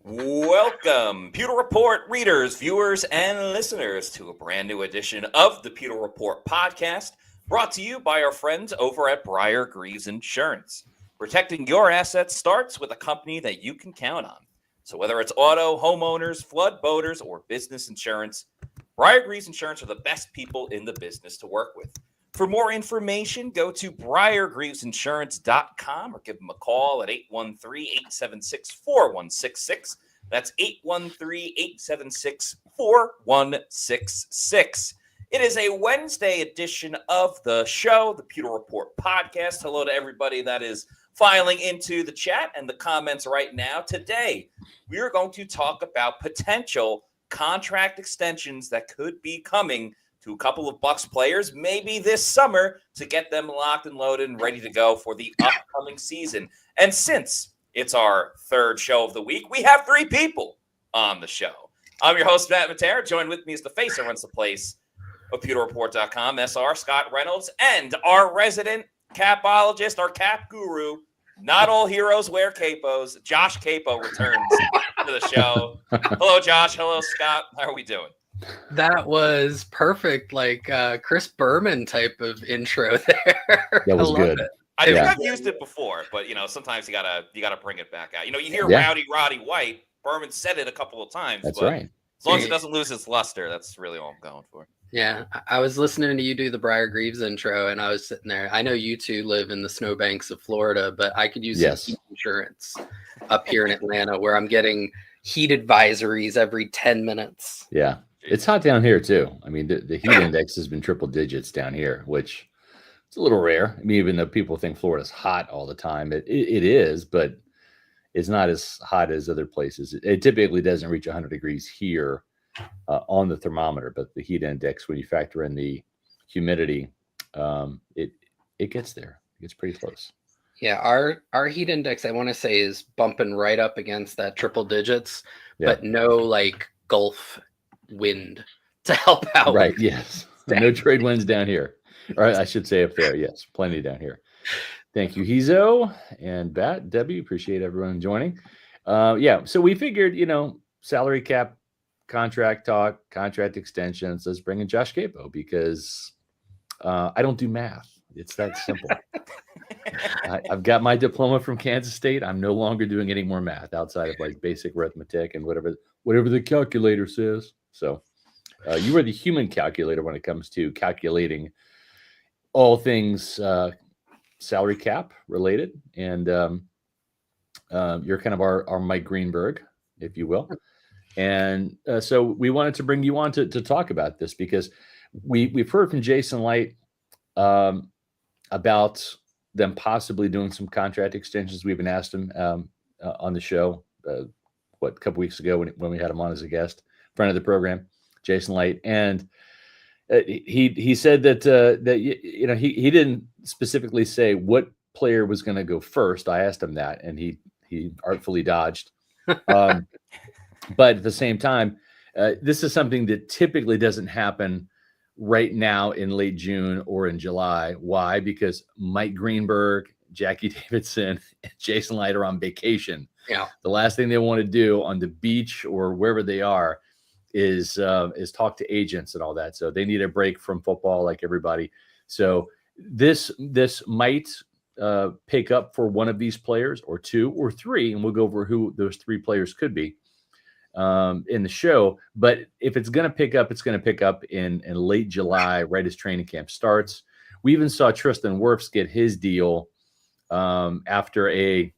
Welcome, Pewter Report readers, viewers, and listeners to a brand new edition of the Pewter Report podcast, brought to you by our friends over at Briar Greaves Insurance. Protecting your assets starts with a company that you can count on. So whether it's auto, homeowners, flood, boaters, or business insurance, Briar Greaves Insurance are the best people in the business to work with. For more information, go to briargreavesinsurance.com or give them a call at 813-876-4166. That's 813-876-4166. It is a Wednesday edition of the show, the Pewter Report podcast. Hello to everybody that is filing into the chat and the comments right now. Today, we are going to talk about potential contract extensions that could be coming to a couple of Bucs players, maybe this summer, to get them locked and loaded and ready to go for the upcoming season. And since it's our third show of the week, we have three people on the show. I'm your host, Matt Matera. Joined with me is the face that runs the place of PewterReport.com, SR Scott Reynolds, and our resident capologist, our cap guru. Not all heroes wear capos. Josh Queipo returns to the show. Hello, Josh. Hello, Scott. How are we doing? That was perfect, like Chris Berman type of intro there. That was good. I think I've used it before, but sometimes you gotta bring it back out. You hear Rowdy Roddy White. Berman said it a couple of times. That's but right. As long as it doesn't lose its luster, that's really all I'm going for. Yeah, I was listening to you do the Briar Greaves intro, and I was sitting there. I know you two live in the snowbanks of Florida, but I could use some heat insurance up here in Atlanta, where I'm getting heat advisories every 10 minutes. Yeah. It's hot down here too. I mean, the heat index has been triple digits down here, which is a little rare. I mean, even though people think Florida's hot all the time, it is, but it's not as hot as other places. It typically doesn't reach 100 degrees here on the thermometer, but the heat index, when you factor in the humidity, it gets there. It gets pretty close. Yeah, our heat index, I want to say, is bumping right up against that triple digits, but no like Gulf wind to help out. Right. Yes. No trade winds down here. Or I should say up there. Yes. Plenty down here. Thank you, Hizo and Bat, Debbie. Appreciate everyone joining. So we figured, salary cap, contract talk, contract extensions. Let's bring in Josh Queipo because I don't do math. It's that simple. I've got my diploma from Kansas State. I'm no longer doing any more math outside of like basic arithmetic and whatever the calculator says. So you are the human calculator when it comes to calculating all things salary cap related. And you're kind of our Mike Greenberg, if you will. And so we wanted to bring you on to talk about this because we've heard from Jason Light about them possibly doing some contract extensions. We even asked him on the show, a couple weeks ago when we had him on as a guest, friend of the program, Jason Light, and he said that he didn't specifically say what player was going to go first. I asked him that, and he artfully dodged. But at the same time, this is something that typically doesn't happen right now in late June or in July. Why? Because Mike Greenberg, Jackie Davidson, and Jason Light are on vacation. Yeah. The last thing they want to do on the beach or wherever they are is talk to agents and all that. So they need a break from football like everybody. So this might pick up for one of these players or two or three, and we'll go over who those three players could be in the show. But if it's going to pick up, it's going to pick up in late July, right as training camp starts. We even saw Tristan Wirfs get his deal after a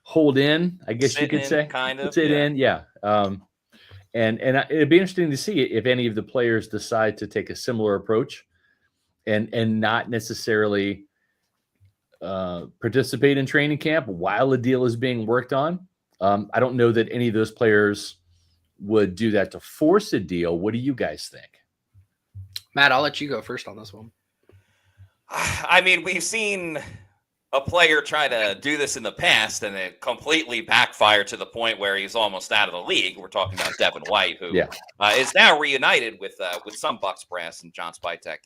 hold in, I guess you could say. Kind of. Sit in, yeah. And it'd be interesting to see if any of the players decide to take a similar approach and not necessarily participate in training camp while a deal is being worked on. I don't know that any of those players would do that to force a deal. What do you guys think? Matt, I'll let you go first on this one. I mean, we've seen a player try to do this in the past, and it completely backfired to the point where he's almost out of the league. We're talking about Devin White, who is now reunited with some Bucs brass and John Spytek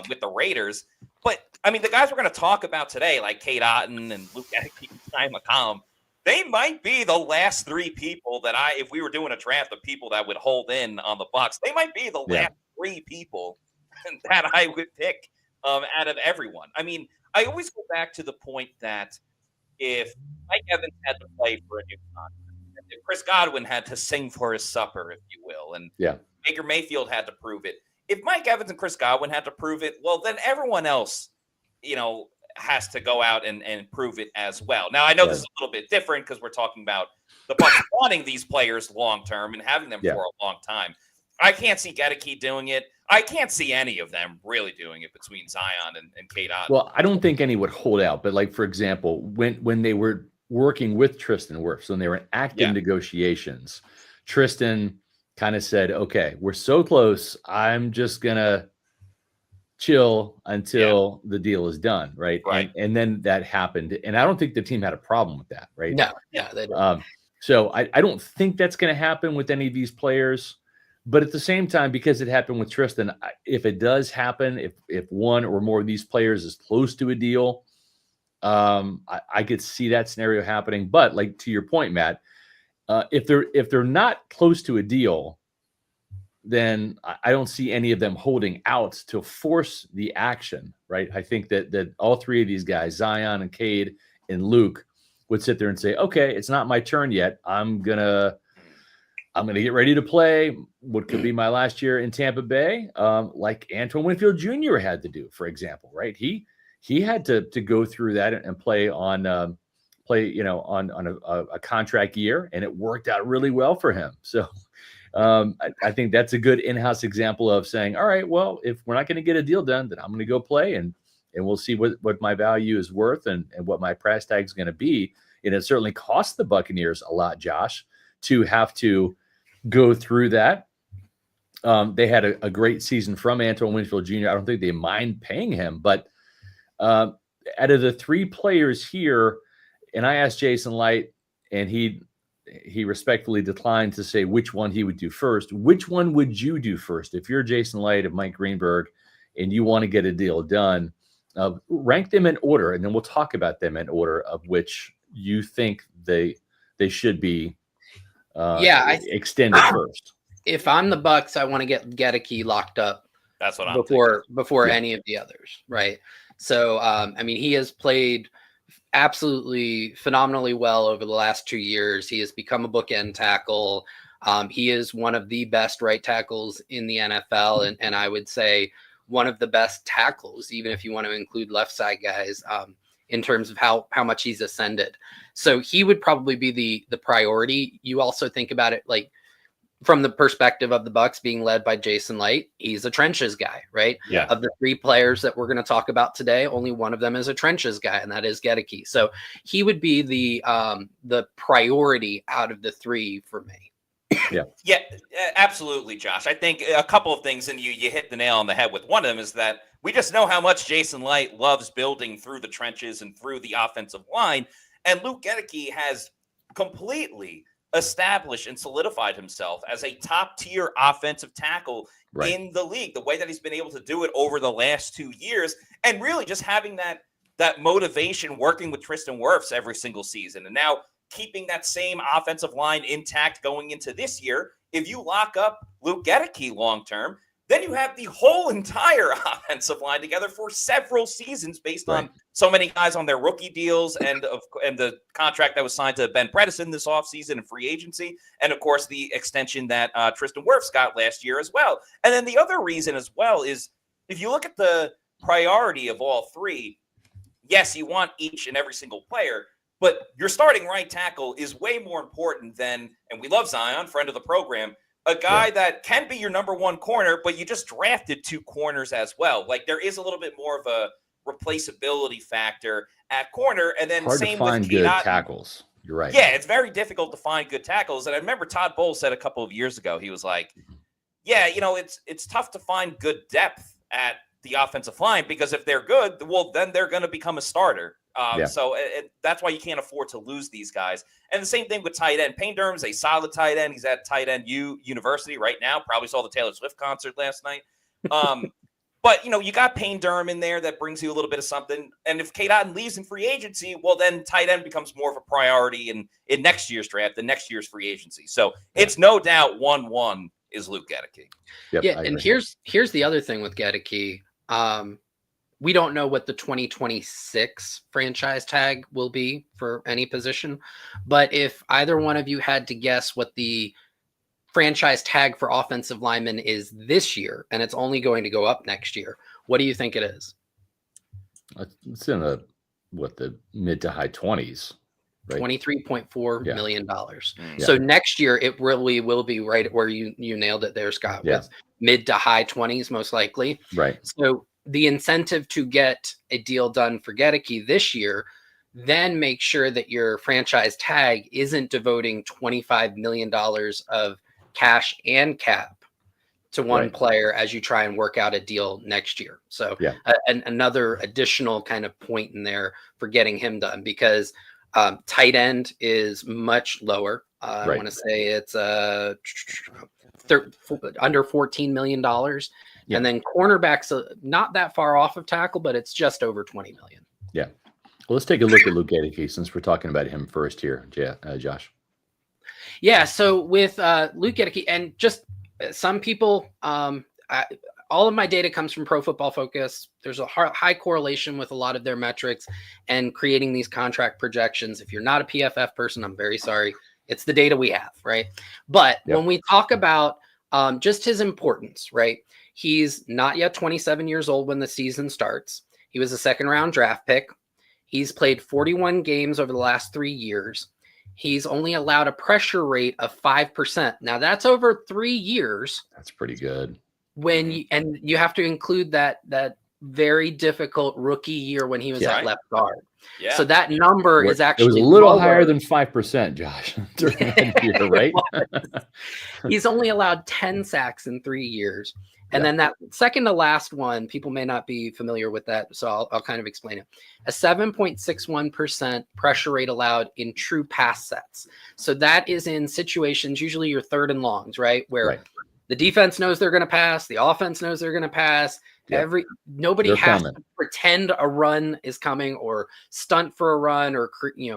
with the Raiders. But, I mean, the guys we're going to talk about today, like Cade Otton and Luke Goedeke and Zyon McCollum, they might be the last three people that if we were doing a draft of people that would hold in on the Bucs, they might be the last three people that I would pick out of everyone. I mean, I always go back to the point that if Mike Evans had to play for a new contract, if Chris Godwin had to sing for his supper, if you will, and Baker Mayfield had to prove it, if Mike Evans and Chris Godwin had to prove it, well, then everyone else, has to go out and prove it as well. Now, I know this is a little bit different because we're talking about the Bucs wanting these players long-term and having them for a long time. I can't see Goedeke doing it. I can't see any of them really doing it between Zyon and Cade Otton. Well, I don't think any would hold out. But, like, for example, when they were working with Tristan Wirfs, when they were in active negotiations, Tristan kind of said, okay, we're so close. I'm just going to chill until the deal is done. Right. And then that happened. And I don't think the team had a problem with that. Right. No. Yeah. They don't. So I don't think that's going to happen with any of these players. But at the same time, because it happened with Tristan, if it does happen, if one or more of these players is close to a deal, I could see that scenario happening. But, like, to your point, Matt, if they're not close to a deal, then I don't see any of them holding out to force the action, right? I think that all three of these guys, Zyon and Cade and Luke, would sit there and say, okay, it's not my turn yet. I'm gonna get ready to play what could be my last year in Tampa Bay, like Antoine Winfield Jr. had to do, for example, right? He had to go through that and play on a contract year, and it worked out really well for him. So I think that's a good in-house example of saying, all right, well, if we're not going to get a deal done, then I'm going to go play and we'll see what my value is worth and what my price tag is going to be. And it certainly cost the Buccaneers a lot, Josh, to have to go through that. They had a great season from Antoine Winfield Jr. I don't think they mind paying him, but out of the three players here, and I asked Jason Light, and he respectfully declined to say which one he would do first. Which one would you do first? If you're Jason Light of Mike Greenberg and you want to get a deal done, rank them in order, and then we'll talk about them in order of which you think they should be extended first. If I'm the Bucs, I want to get Goedeke locked up. That's what I'm before any of the others, right? So, he has played absolutely phenomenally well over the last 2 years. He has become a bookend tackle. He is one of the best right tackles in the NFL, and I would say one of the best tackles, even if you want to include left side guys, in terms of how much he's ascended. So he would probably be the priority. You also think about it like from the perspective of the Bucs being led by Jason Light. He's a trenches guy, right? Yeah. Of the three players that we're going to talk about today, only one of them is a trenches guy, and that is Goedeke. So he would be the priority out of the three for me. Yeah, absolutely, Josh. I think a couple of things, and you hit the nail on the head with one of them, is that we just know how much Jason Light loves building through the trenches and through the offensive line. And Luke Goedeke has completely established and solidified himself as a top-tier offensive tackle in the league, the way that he's been able to do it over the last 2 years, and really just having that motivation working with Tristan Wirfs every single season. And now keeping that same offensive line intact going into this year. If you lock up Luke Goedeke long-term, then you have the whole entire offensive line together for several seasons based on so many guys on their rookie deals and the contract that was signed to Ben Bredesen this offseason in free agency. And, of course, the extension that Tristan Wirfs got last year as well. And then the other reason as well is if you look at the priority of all three, yes, you want each and every single player, but your starting right tackle is way more important than, and we love Zyon, friend of the program, a guy that can be your number one corner, but you just drafted two corners as well. Like there is a little bit more of a replaceability factor at corner. And then hard same to find with good Kade Otton. Tackles. You're right. Yeah, it's very difficult to find good tackles. And I remember Todd Bowles said a couple of years ago, he was like, yeah, it's tough to find good depth at the offensive line because if they're good, well, then they're going to become a starter. So that's why you can't afford to lose these guys. And the same thing with tight end. Payne Durham's a solid tight end. He's at tight end University right now. Probably saw the Taylor Swift concert last night. But, you got Payne Durham in there that brings you a little bit of something. And if Cade Otton leaves in free agency, well, then tight end becomes more of a priority in next year's draft and next year's free agency. So it's no doubt 1-1 is Luke Goedeke. Yep, yeah, and here's the other thing with Goedeke. We don't know what the 2026 franchise tag will be for any position. But if either one of you had to guess what the franchise tag for offensive linemen is this year, and it's only going to go up next year, what do you think it is? It's in the mid to high 20s, right? $23.4 million. So next year it really will be right where you nailed it there, Scott, with mid to high 20s most likely. Right. So the incentive to get a deal done for Goedeke this year, then make sure that your franchise tag isn't devoting $25 million of cash and cap to one player as you try and work out a deal next year. So another additional kind of point in there for getting him done, because tight end is much lower. I want to say it's under $14 million. And then cornerback's not that far off of tackle, but it's just over 20 million. Yeah. Well, let's take a look at Luke Goedeke since we're talking about him first here, Josh. Yeah. So with Luke Goedeke, and just some people, all of my data comes from Pro Football Focus. There's a high correlation with a lot of their metrics and creating these contract projections. If you're not a PFF person, I'm very sorry. It's the data we have, right? But when we talk about just his importance, right? He's not yet 27 years old when the season starts. He was a second-round draft pick. He's played 41 games over the last 3 years. He's only allowed a pressure rate of 5%. Now, that's over 3 years. That's pretty good. And you have to include that very difficult rookie year when he was at left guard. Yeah. So that number is actually it was a little higher than 5%, Josh, during that year, right? He's only allowed 10 sacks in 3 years. And then that second to last one, people may not be familiar with that, so I'll kind of explain it. A 7.61% pressure rate allowed in true pass sets. So that is in situations, usually your third and longs, right? Where the defense knows they're going to pass, the offense knows they're going to pass. Nobody has to pretend a run is coming or stunt for a run or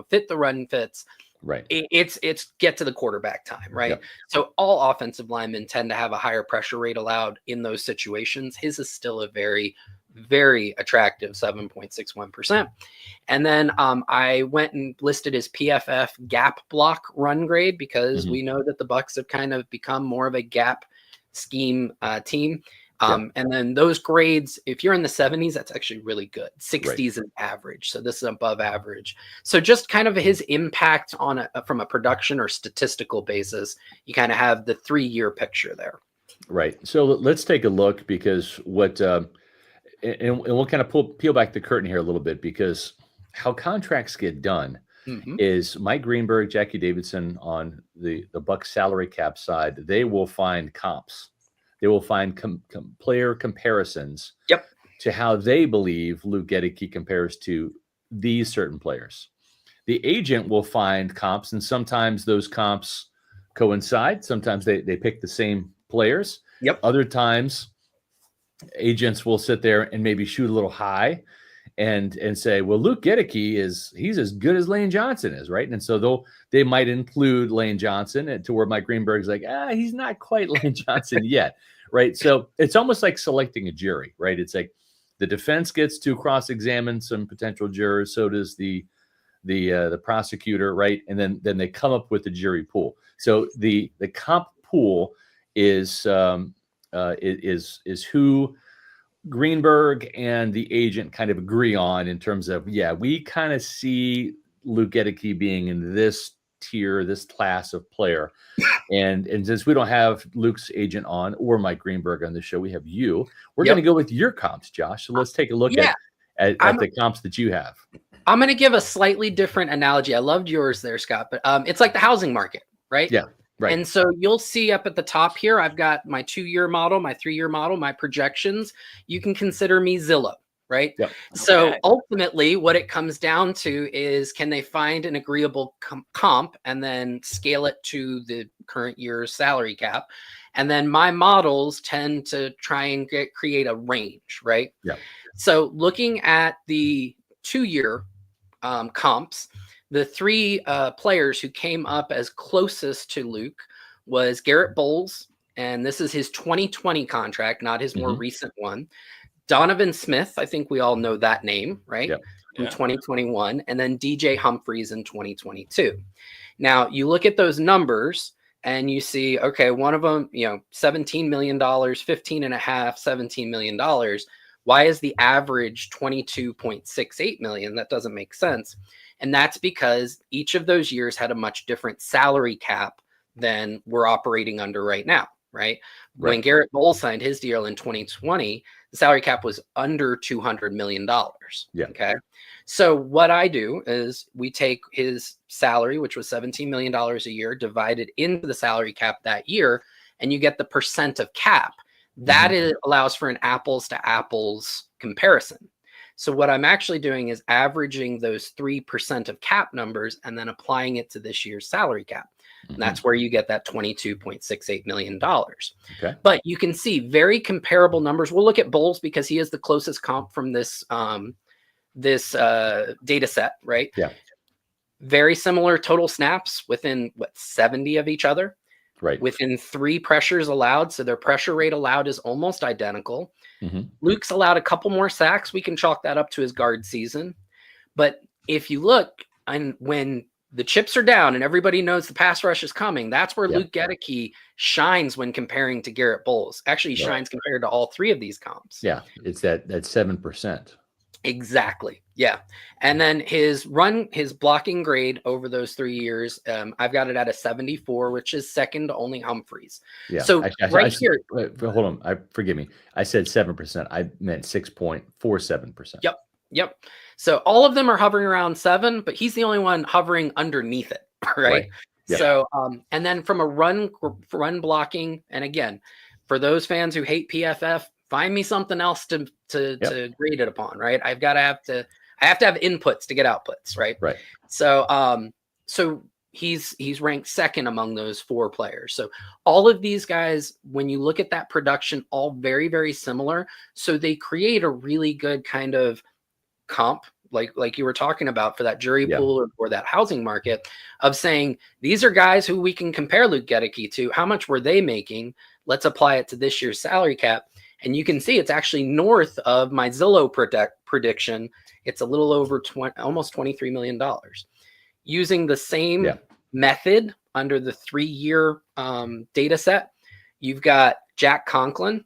fit the run fits. Right. It's get to the quarterback time, right? Yep. So all offensive linemen tend to have a higher pressure rate allowed in those situations. His is still a very, very attractive 7.61%. And then I went and listed his PFF gap block run grade because we know that the Bucs have kind of become more of a gap scheme team. And then those grades, if you're in the 70s, that's actually really good. 60s and average. So this is above average. So just kind of his impact on from a production or statistical basis, you kind of have the 3-year picture there. Right. So let's take a look because and we'll kind of peel back the curtain here a little bit because how contracts get done is Mike Greenberg, Jackie Davidson on the Bucs salary cap side, they will find comps. They will find player comparisons to how they believe Luke Goedeke compares to these certain players. The agent will find comps, and sometimes those comps coincide. Sometimes they pick the same players. Other times, agents will sit there and maybe shoot a little high and say, well, Luke Goedeke he's as good as Lane Johnson is, right? And so they might include Lane Johnson to where Mike Greenberg's like, he's not quite Lane Johnson yet, right? So it's almost like selecting a jury, right? It's like the defense gets to cross-examine some potential jurors, so does the prosecutor, right? And then they come up with the jury pool. So the comp pool is who Greenberg and the agent kind of agree on in terms of, we kind of see Luke Goedeke being in this tier, this class of player. And since we don't have Luke's agent on or Mike Greenberg on the show, we have you. We're going to go with your comps, Josh. So let's take a look at the comps that you have. I'm going to give a slightly different analogy. I loved yours there, Scott, but it's like the housing market, right? Yeah. Right. And so you'll see up at the top here, I've got my 2-year model, my 3-year model, my projections. You can consider me Zillow. right? Yep. So Okay. ultimately, what it comes down to is, can they find an agreeable comp and then scale it to the current year's salary cap? And then my models tend to try and create a range, right? Yeah. So looking at the 2-year comps, the 3 players who came up as closest to Luke was Garrett Bowles, and this is his 2020 contract, not his more recent one. Donovan Smith, I think we all know that name, right? Yep. From 2021, and then DJ Humphries in 2022. Now, you look at those numbers and you see, okay, one of them, $17 million, 15 and a half, $17 million. Why is the average 22.68 million? That doesn't make sense. And that's because each of those years had a much different salary cap than we're operating under right now, right? When Garrett Bowles signed his deal in 2020, the salary cap was under $200 million. Yeah. Okay. So what I do is we take his salary, which was $17 million a year, divided into the salary cap that year, and you get the percent of cap. That allows for an apples to apples comparison. So what I'm actually doing is averaging those 3% of cap numbers and then applying it to this year's salary cap. And that's where you get that $22.68 million. Okay. But you can see very comparable numbers. We'll look at Bowles because he is the closest comp from this data set, right? Yeah. Very similar total snaps within 70 of each other. Right. Within 3 pressures allowed. So their pressure rate allowed is almost identical. Luke's allowed a couple more sacks. We can chalk that up to his guard season. But if you look, and when the chips are down and everybody knows the pass rush is coming, that's where Luke Goedeke shines when comparing to Garrett Bowles. Actually, he shines compared to all 3 of these comps. Yeah. It's that 7%. Exactly. Yeah. And then his blocking grade over those 3 years, I've got it at a 74, which is second to only Humphries. Yeah. So here, hold on. Forgive me. I said 7%. I meant 6.47%. Yep. So all of them are hovering around 7, but he's the only one hovering underneath it. Right. Yeah. So, and then from a run blocking, and again, for those fans who hate PFF, find me something else to grade it upon, right? I have to have inputs to get outputs, right? Right. So, so he's ranked second among those 4 players. So all of these guys, when you look at that production, all very, very similar. So they create a really good kind of comp, like you were talking about for that jury pool or that housing market, of saying, these are guys who we can compare Luke Goedeke to. How much were they making? Let's apply it to this year's salary cap. And you can see it's actually north of my Zillow prediction. It's a little over almost $23 million. Using the same method under the 3-year data set, you've got Jack Conklin,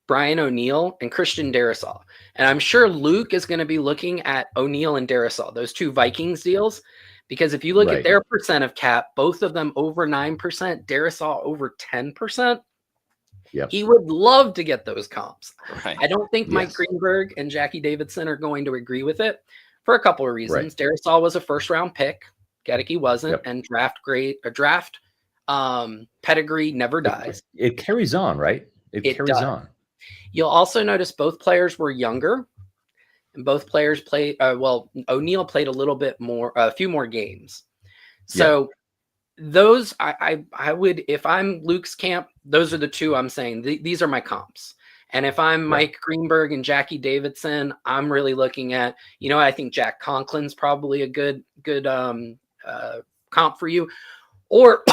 Brian O'Neill, and Christian Darrisaw. And I'm sure Luke is going to be looking at O'Neill and Darrisaw, those 2 Vikings deals, because if you look at their percent of cap, both of them over 9%, Darrisaw over 10%. He would love to get those comps. Right. I don't think Mike Greenberg and Jackie Davidson are going to agree with it for a couple of reasons. Darrisaw was a first-round pick. Goedeke wasn't, and draft pedigree never dies. It carries on, right? It carries on. You'll also notice both players were younger, and both players played. O'Neill played a few more games. So those I would, if I'm Luke's camp, those are the 2 I'm saying. These are my comps. And if I'm Mike Greenberg and Jackie Davidson, I'm really looking at, I think Jack Conklin's probably a good comp for you. Or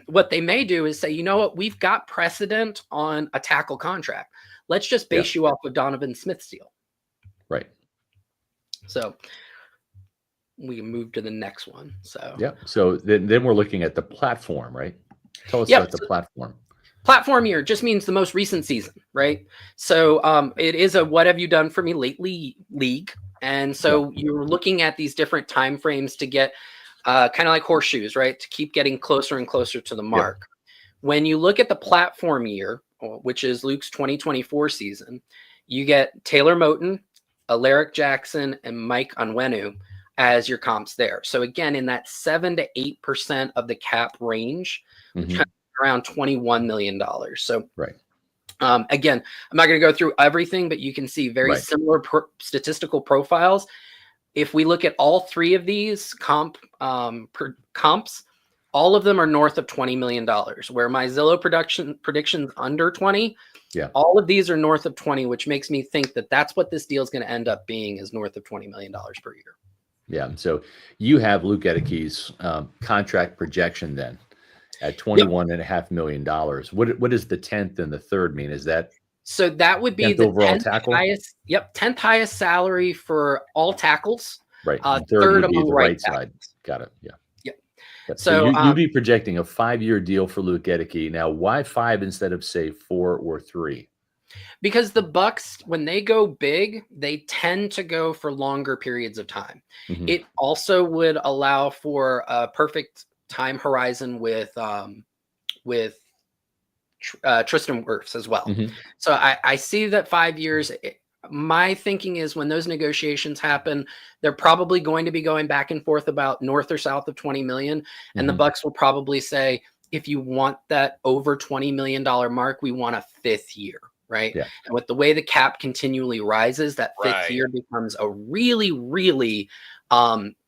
what they may do is say, you know what, we've got precedent on a tackle contract. Let's just base you off of Donovan Smith's deal. Right. So we can move to the next one. So So then we're looking at the platform, right? Tell us about the platform. Platform year just means the most recent season, right? So it is a what have you done for me lately league. And so you're looking at these different time frames to get kind of like horseshoes, right? To keep getting closer and closer to the mark. When you look at the platform year, which is Luke's 2024 season, you get Taylor Moton, Alaric Jackson, and Mike Onwenu as your comps there. So again, in that 7 to 8% of the cap range, which comes around $21 million. So Again, I'm not going to go through everything, but you can see very similar statistical profiles. If we look at all three of these comps, all of them are north of $20 million, where my Zillow predictions under 20. Yeah. All of these are north of 20, which makes me think that that's what this deal is going to end up being, is north of $20 million per year. Yeah. So you have Luke Goedeke's contract projection then at $21.5 million. What does the 10th and the third mean? Is that so that would be the overall 10th tackle? highest? Yep, 10th highest salary for all tackles. Right. Third would be among the right side. Got it. Yeah. Yep. So you'd be projecting a 5-year deal for Luke Goedeke. Now, why 5 instead of say 4 or 3? Because the Bucs, when they go big, they tend to go for longer periods of time. Mm-hmm. It also would allow for a perfect time horizon with Tristan Wirfs as well. Mm-hmm. So I see that 5 years. My thinking is when those negotiations happen, they're probably going to be going back and forth about north or south of 20 million. And the Bucs will probably say, if you want that over $20 million mark, we want a 5th year. Right. Yeah. And with the way the cap continually rises, that 5th year becomes a really, really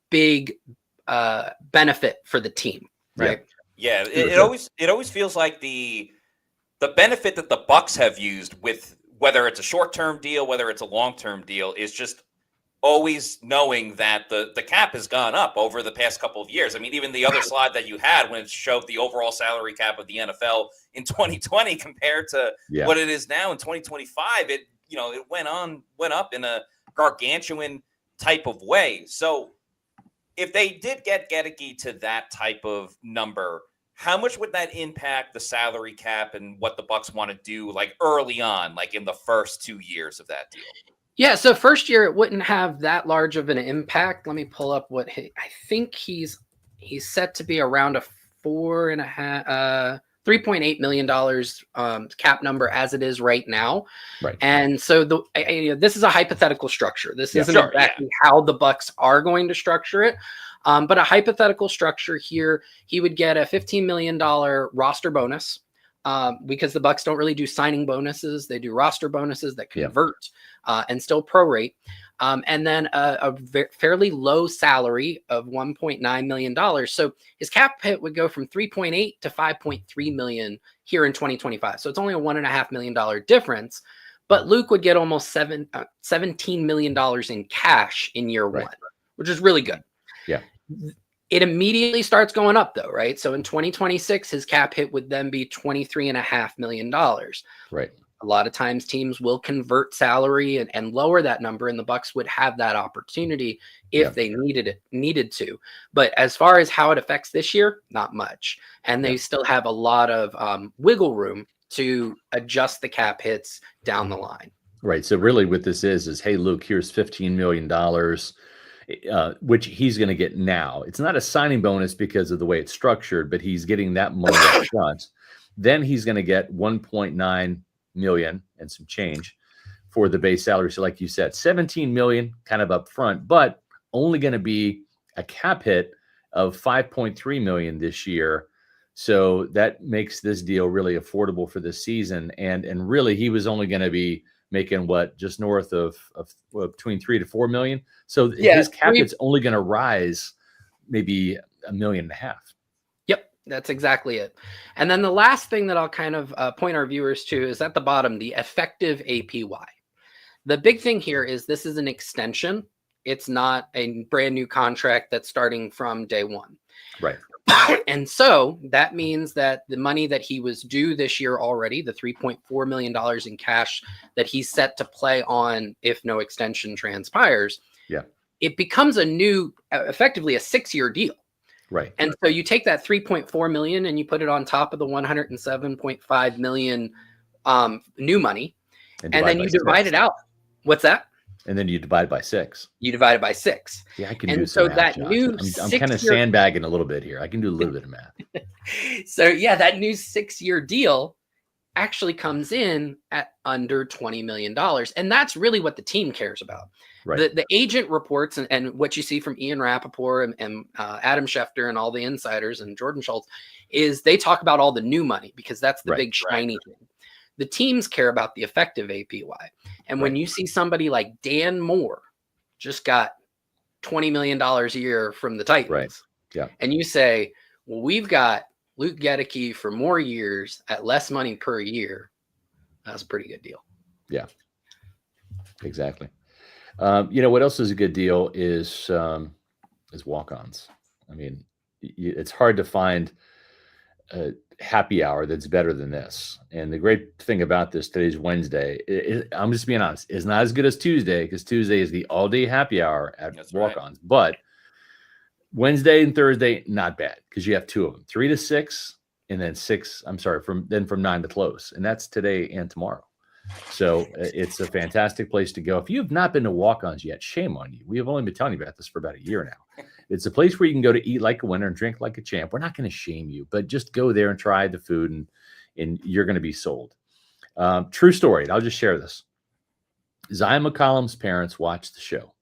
big benefit for the team. Right. Yeah. It always feels like the benefit that the Bucs have used with, whether it's a short-term deal, whether it's a long-term deal, is just always knowing that the cap has gone up over the past couple of years. I mean, even the other slide that you had when it showed the overall salary cap of the NFL in 2020 compared to what it is now in 2025, it went up in a gargantuan type of way. So if they did get Goedeke to that type of number, how much would that impact the salary cap and what the Bucs want to do like early on, like in the first 2 years of that deal? Yeah, so first year it wouldn't have that large of an impact. Let me pull up what I think he's set to be around a $3.8 million cap number as it is right now. Right. And so this is a hypothetical structure. This isn't exactly how the Bucs are going to structure it. But a hypothetical structure here, he would get a $15 million roster bonus because the Bucs don't really do signing bonuses. They do roster bonuses that convert and still prorate. And then a fairly low salary of $1.9 million. So his cap hit would go from 3.8 to 5.3 million here in 2025. So it's only a $1.5 million difference. But Luke would get almost $17 million in cash in year one, which is really good. Yeah. It immediately starts going up though, right? So in 2026, his cap hit would then be $23.5 million. Right. A lot of times teams will convert salary and lower that number, and the Bucs would have that opportunity if they needed to. But as far as how it affects this year, not much. And they still have a lot of wiggle room to adjust the cap hits down the line. Right. So really what this is, hey, Luke, here's $15 million. Which he's going to get now. It's not a signing bonus because of the way it's structured, but he's getting that money up front. Then he's going to get 1.9 million and some change for the base salary. So like you said, 17 million kind of up front, but only going to be a cap hit of 5.3 million this year. So that makes this deal really affordable for this season. And really he was only going to be making just north of between 3 to 4 million. So his cap is only going to rise maybe $1.5 million. Yep, that's exactly it. And then the last thing that I'll kind of point our viewers to is at the bottom, the effective APY. The big thing here is this is an extension. It's not a brand new contract that's starting from day one. Right. And so that means that the money that he was due this year already, the $3.4 million in cash that he's set to play on if no extension transpires, it becomes a new, effectively a 6-year deal. Right. And so you take that 3.4 million and you put it on top of the 107.5 million new money, and then you divide it out. What's that? And then you divide by 6. You divide it by 6. Yeah, I can do some math, Josh. I'm kind of sandbagging a little bit here. I can do a little bit of math. So yeah, that new 6-year deal actually comes in at under $20 million. And that's really what the team cares about. Right. The agent reports and what you see from Ian Rappaport and Adam Schefter and all the insiders and Jordan Schultz is they talk about all the new money because that's the big shiny thing. The teams care about the effective APY. And when you see somebody like Dan Moore just got $20 million a year from the Titans, right. Yeah. and you say, well, we've got Luke Goedeke for more years at less money per year, that's a pretty good deal. Yeah, exactly. What else is a good deal is walk-ons. I mean, it's hard to find a happy hour that's better than this. And the great thing about this, today's Wednesday, I'm just being honest, it's not as good as Tuesday, because Tuesday is the all-day happy hour at walk-ons. Right. But Wednesday and Thursday, not bad, because you have two of them, 3 to 6, and then from 9 to close. And that's today and tomorrow. So it's a fantastic place to go. If you have not been to walk-ons yet, shame on you. We have only been telling you about this for about a year now. It's a place where you can go to eat like a winner and drink like a champ. We're not going to shame you, but just go there and try the food, and you're going to be sold. True story. I'll just share this. Zyon McCollum's parents watched the show.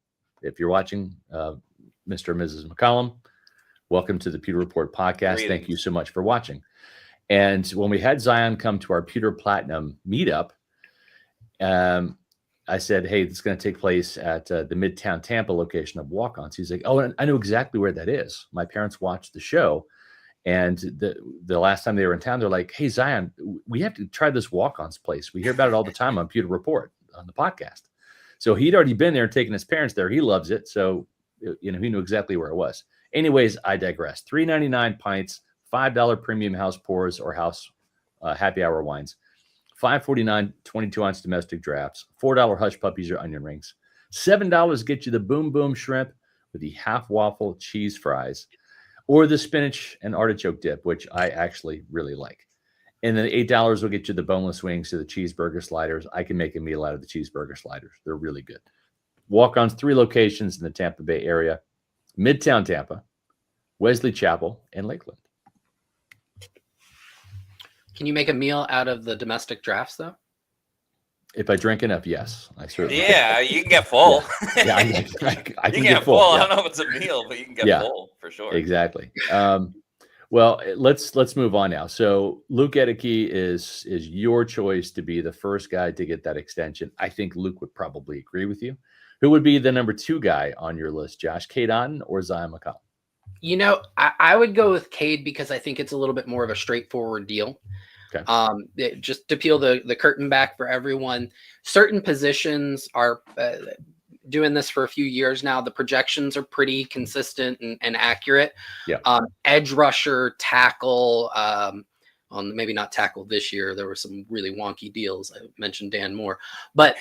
If you're watching, Mr. and Mrs. McCollum, welcome to the Pewter Report podcast. Greetings. Thank you so much for watching. And when we had Zyon come to our Pewter Platinum meetup, I said, hey, it's going to take place at the Midtown Tampa location of Walk-Ons. He's like, oh, I know exactly where that is. My parents watched the show. And the last time they were in town, they're like, hey, Zyon, we have to try this Walk-Ons place. We hear about it all the time on Pewter Report on the podcast. So he'd already been there and taken his parents there. He loves it. So, he knew exactly where it was. Anyways, I digress. $3.99 pints, $5 premium house pours or house happy hour wines. $5.49 22-ounce domestic drafts, $4 hush puppies or onion rings, $7 get you the boom boom shrimp with the half waffle cheese fries, or the spinach and artichoke dip, which I actually really like. And then $8 will get you the boneless wings or the cheeseburger sliders. I can make a meal out of the cheeseburger sliders. They're really good. Walk-ons, 3 locations in the Tampa Bay area: Midtown Tampa, Wesley Chapel, and Lakeland. Can you make a meal out of the domestic drafts, though? If I drink enough, yes. I certainly. Yeah, you can get full. Yeah, I can get full. Yeah. I don't know if it's a meal, but you can get full for sure. Exactly. Well, let's move on now. So Luke Goedeke is your choice to be the first guy to get that extension. I think Luke would probably agree with you. Who would be the number 2 guy on your list, Josh? Cade Otton or Zyon McCollum? I would go with Cade because I think it's a little bit more of a straightforward deal. Okay. Just to peel the curtain back for everyone, certain positions are doing this for a few years now. The projections are pretty consistent and accurate. Yeah. Edge rusher, tackle, maybe not tackle this year. There were some really wonky deals. I mentioned Dan Moore, but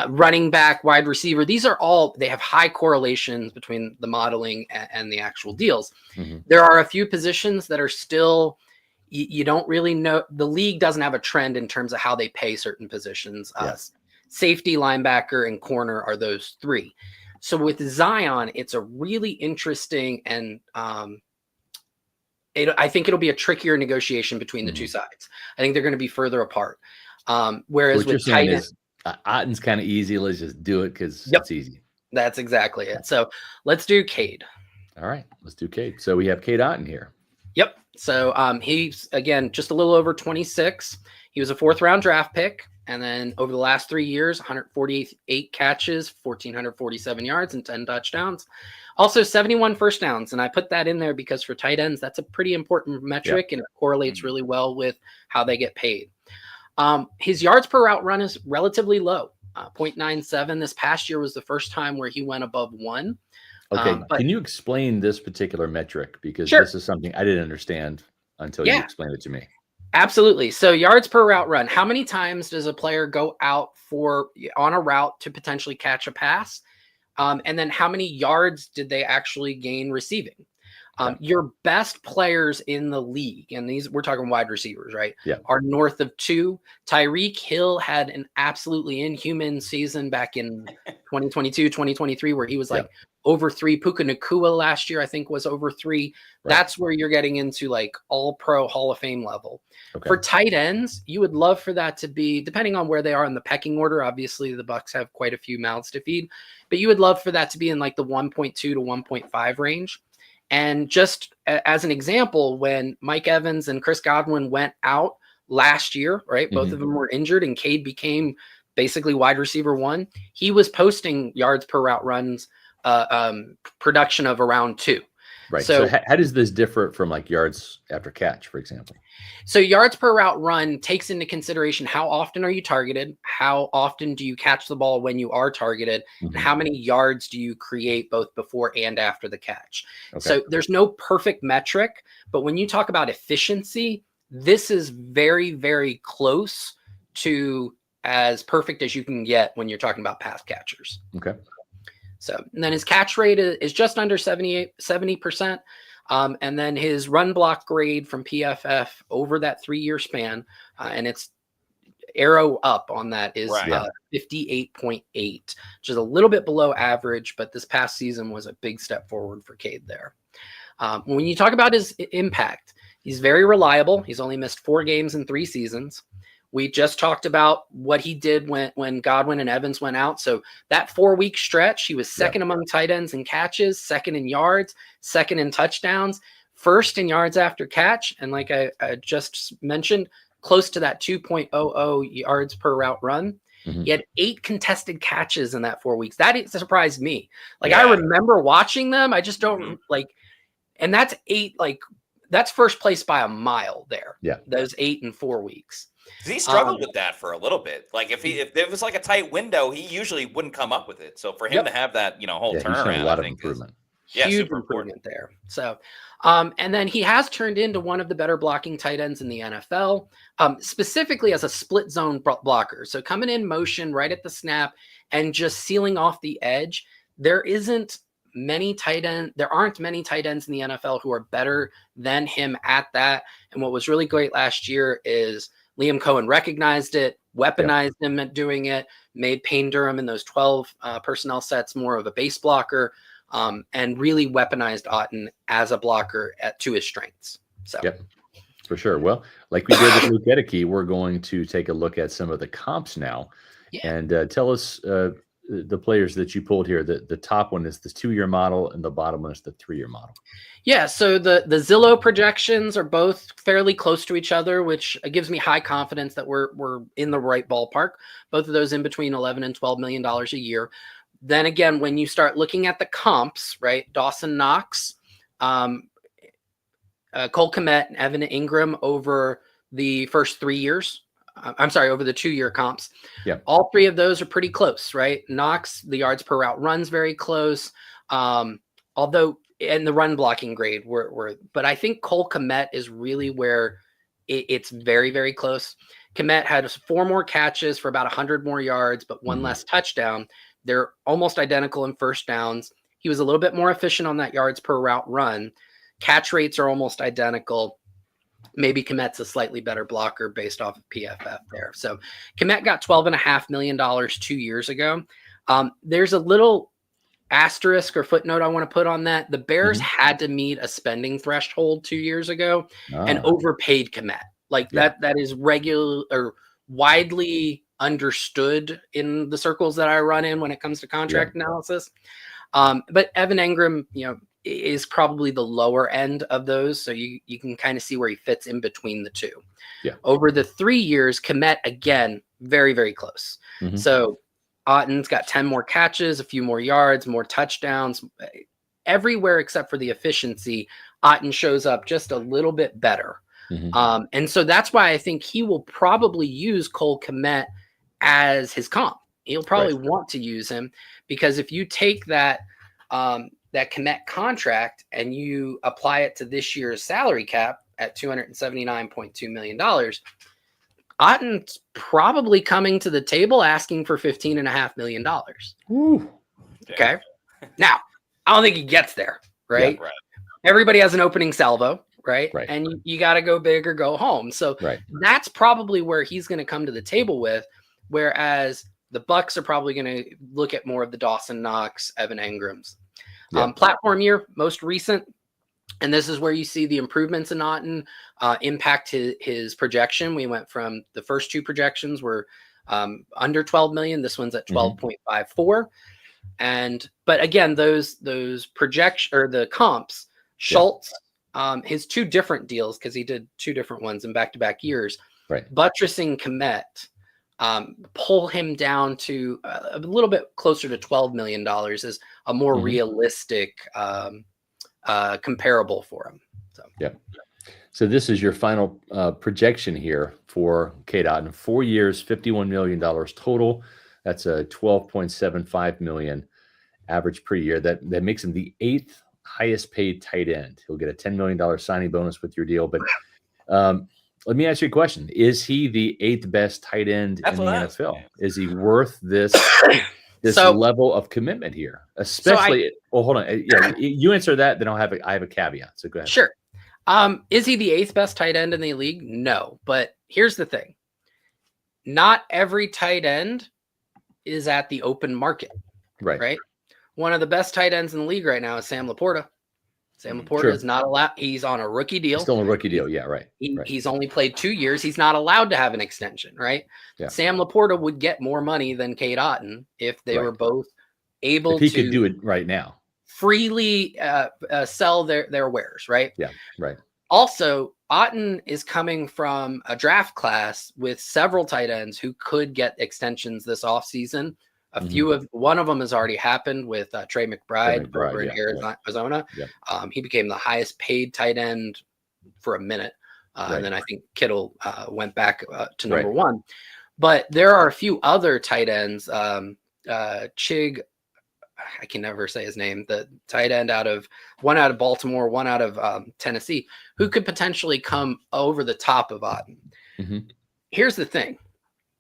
running back, wide receiver, these are all, they have high correlations between the modeling and the actual deals. Mm-hmm. There are a few positions that are still, you don't really know. The league doesn't have a trend in terms of how they pay certain positions. Yes. Safety, linebacker, and corner are those 3. So with Zyon, it's a really interesting and I think it'll be a trickier negotiation between the 2 sides. I think they're going to be further apart. Whereas with tight end, Otton's kind of easy. Let's just do it because it's easy. That's exactly it. So let's do Cade. All right, let's do Cade. So we have Cade Otton here. Yep. So he's, again, just a little over 26. He was a 4th-round draft pick. And then over the last 3 years, 148 catches, 1,447 yards, and 10 touchdowns. Also 71 first downs. And I put that in there because for tight ends, that's a pretty important metric, and it correlates really well with how they get paid. His yards per route run is relatively low, 0.97. This past year was the first time where he went above 1. Okay. Can you explain this particular metric? Because this is something I didn't understand until you explained it to me. Absolutely. So yards per route run, how many times does a player go out on a route to potentially catch a pass? And then how many yards did they actually gain receiving? Your best players in the league, and these we're talking wide receivers, right? Yeah. Are north of 2. Tyreek Hill had an absolutely inhuman season back in 2022, 2023, where he was like over 3. Puka Nacua last year, I think, was over 3. Right. That's where you're getting into like all pro Hall of Fame level. Okay. For tight ends, you would love for that to be, depending on where they are in the pecking order. Obviously, the Bucs have quite a few mouths to feed, but you would love for that to be in like the 1.2 to 1.5 range. And just as an example, when Mike Evans and Chris Godwin went out last year, right? Both of them were injured, and Cade became basically wide receiver 1. He was posting yards per route runs production of around 2. Right. So how does this differ from like yards after catch, for example? So yards per route run takes into consideration how often are you targeted, how often do you catch the ball when you are targeted, and how many yards do you create both before and after the catch. Okay. So there's no perfect metric, but when you talk about efficiency, this is very, very close to as perfect as you can get when you're talking about pass catchers. Okay. So, and then his catch rate is just under 70%. And then his run block grade from PFF over that 3-year span, and it's arrow up on that is 58.8, which is a little bit below average, but this past season was a big step forward for Cade there. When you talk about his impact, he's very reliable. He's only missed 4 games in 3 seasons. We just talked about what he did when Godwin and Evans went out. So that 4-week stretch, he was second among tight ends in catches, second in yards, second in touchdowns, first in yards after catch. And like I just mentioned, close to that 2.00 yards per route run. He had 8 contested catches in that 4 weeks. That surprised me. Like I remember watching them. I just don't and that's 8, that's first place by a mile there. Yeah. Those 8 in 4 weeks. He struggled with that for a little bit. Like if there was like a tight window, he usually wouldn't come up with it. So for him to have that, whole turnaround, a lot of improvement. Huge improvement there. So, and then he has turned into one of the better blocking tight ends in the NFL, specifically as a split zone blocker. So coming in motion right at the snap and just sealing off the edge. There aren't many tight ends in the NFL who are better than him at that. And what was really great last year is Liam Cohen recognized it, weaponized him at doing it, made Payne Durham in those 12 personnel sets more of a base blocker, and really weaponized Otton as a blocker to his strengths. So, for sure. Well, like we did with Luke Goedeke, we're going to take a look at some of the comps now, and tell us the players that you pulled here. The top one is the 2-year model, and the bottom one is the 3-year model. Yeah, so the Zillow projections are both fairly close to each other, which gives me high confidence that we're in the right ballpark. Both of those in between $11 and $12 million a year. Then again, when you start looking at the comps, right? Dawson Knox, Cole Kmet, and Evan Ingram over the first 3 years. Over the 2-year comps. Yeah. All 3 of those are pretty close, right? Knox, the yards per route runs very close. Although in the run blocking grade, but I think Cole Kmet is really where it's very, very close. Kmet had 4 more catches for about 100 more yards, but 1 less touchdown. They're almost identical in first downs. He was a little bit more efficient on that yards per route run. Catch rates are almost identical. Maybe Kmet's a slightly better blocker based off of PFF there. So Kmet got $12.5 million 2 years ago. There's a little asterisk or footnote I want to put on that. The Bears had to meet a spending threshold 2 years ago and overpaid Kmet. That is regular or widely understood in the circles that I run in when it comes to contract analysis. But Evan Ingram, is probably the lower end of those. So you can kind of see where he fits in between the two. Yeah. Over the 3 years, Kmet, again, very, very close. So Otton's got 10 more catches, a few more yards, more touchdowns. Everywhere except for the efficiency, Otton shows up just a little bit better. And so that's why I think he will probably use Cole Kmet as his comp. He'll probably want to use him because if you take that Kmet contract and you apply it to this year's salary cap at $279.2 million, Otton's probably coming to the table asking for $15.5 million. Ooh. Okay. Now, I don't think he gets there, right? Yeah, everybody has an opening salvo, right? And you got to go big or go home. So that's probably where he's going to come to the table with, whereas the Bucs are probably going to look at more of the Dawson Knox, Evan Ingrams. Platform year, most recent. And this is where you see the improvements in Otton impact his projection. We went from the first 2 projections were under 12 million. This one's at 12.54. But again, those projection or the comps, Schultz, his 2 different deals, because he did 2 different ones in back-to-back years. buttressing Kmet, pull him down to a little bit closer to $12 million is a more realistic comparable for him. So So this is your final projection here for Kade Otton. 4 years, $51 million total. That's a $12.75 million average per year. That makes him the 8th highest paid tight end. He'll get a $10 million signing bonus with your deal. But let me ask you a question. Is he the 8th best tight end in the NFL? Is he worth this level of commitment here? Especially, hold on. Yeah, you answer that, then I have a caveat. So go ahead. Sure. Is he the 8th best tight end in the league? No. But here's the thing. Not every tight end is at the open market. Right? One of the best tight ends in the league right now is Sam Laporta. Sam Laporta is not allowed. He's on a rookie deal. Still on a rookie deal. Yeah, right. He's only played 2 years. He's not allowed to have an extension, right? Yeah. Sam Laporta would get more money than Cade Otton if they were both able to. If he could do it right now. Freely sell their wares, right? Yeah, right. Also, Otton is coming from a draft class with several tight ends who could get extensions this offseason. One of them has already happened with Trey McBride over in Arizona. Yeah. He became the highest paid tight end for a minute. And then I think Kittle went back to number one. But there are a few other tight ends. Chig, I can never say his name, the tight end one out of Baltimore, one out of Tennessee, who could potentially come over the top of Otton. Here's the thing.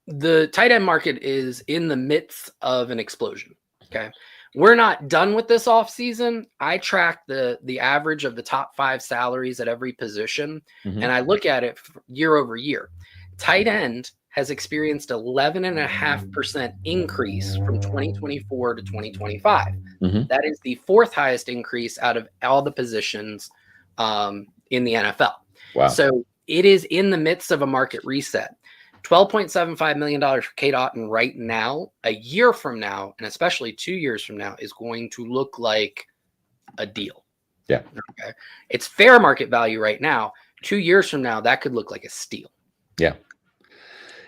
The tight end market is in the midst of an explosion. Okay. We're not done with this offseason. I track the average of the top 5 salaries at every position, and I look at it year over year. Tight end has experienced 11.5% increase from 2024 to 2025. That is the 4th highest increase out of all the positions in the NFL. Wow. So it is in the midst of a market reset. $12.75 million for Kade Otton right now, a year from now, and especially 2 years from now, is going to look like a deal. Yeah. Okay. It's fair market value right now. 2 years from now, that could look like a steal. Yeah.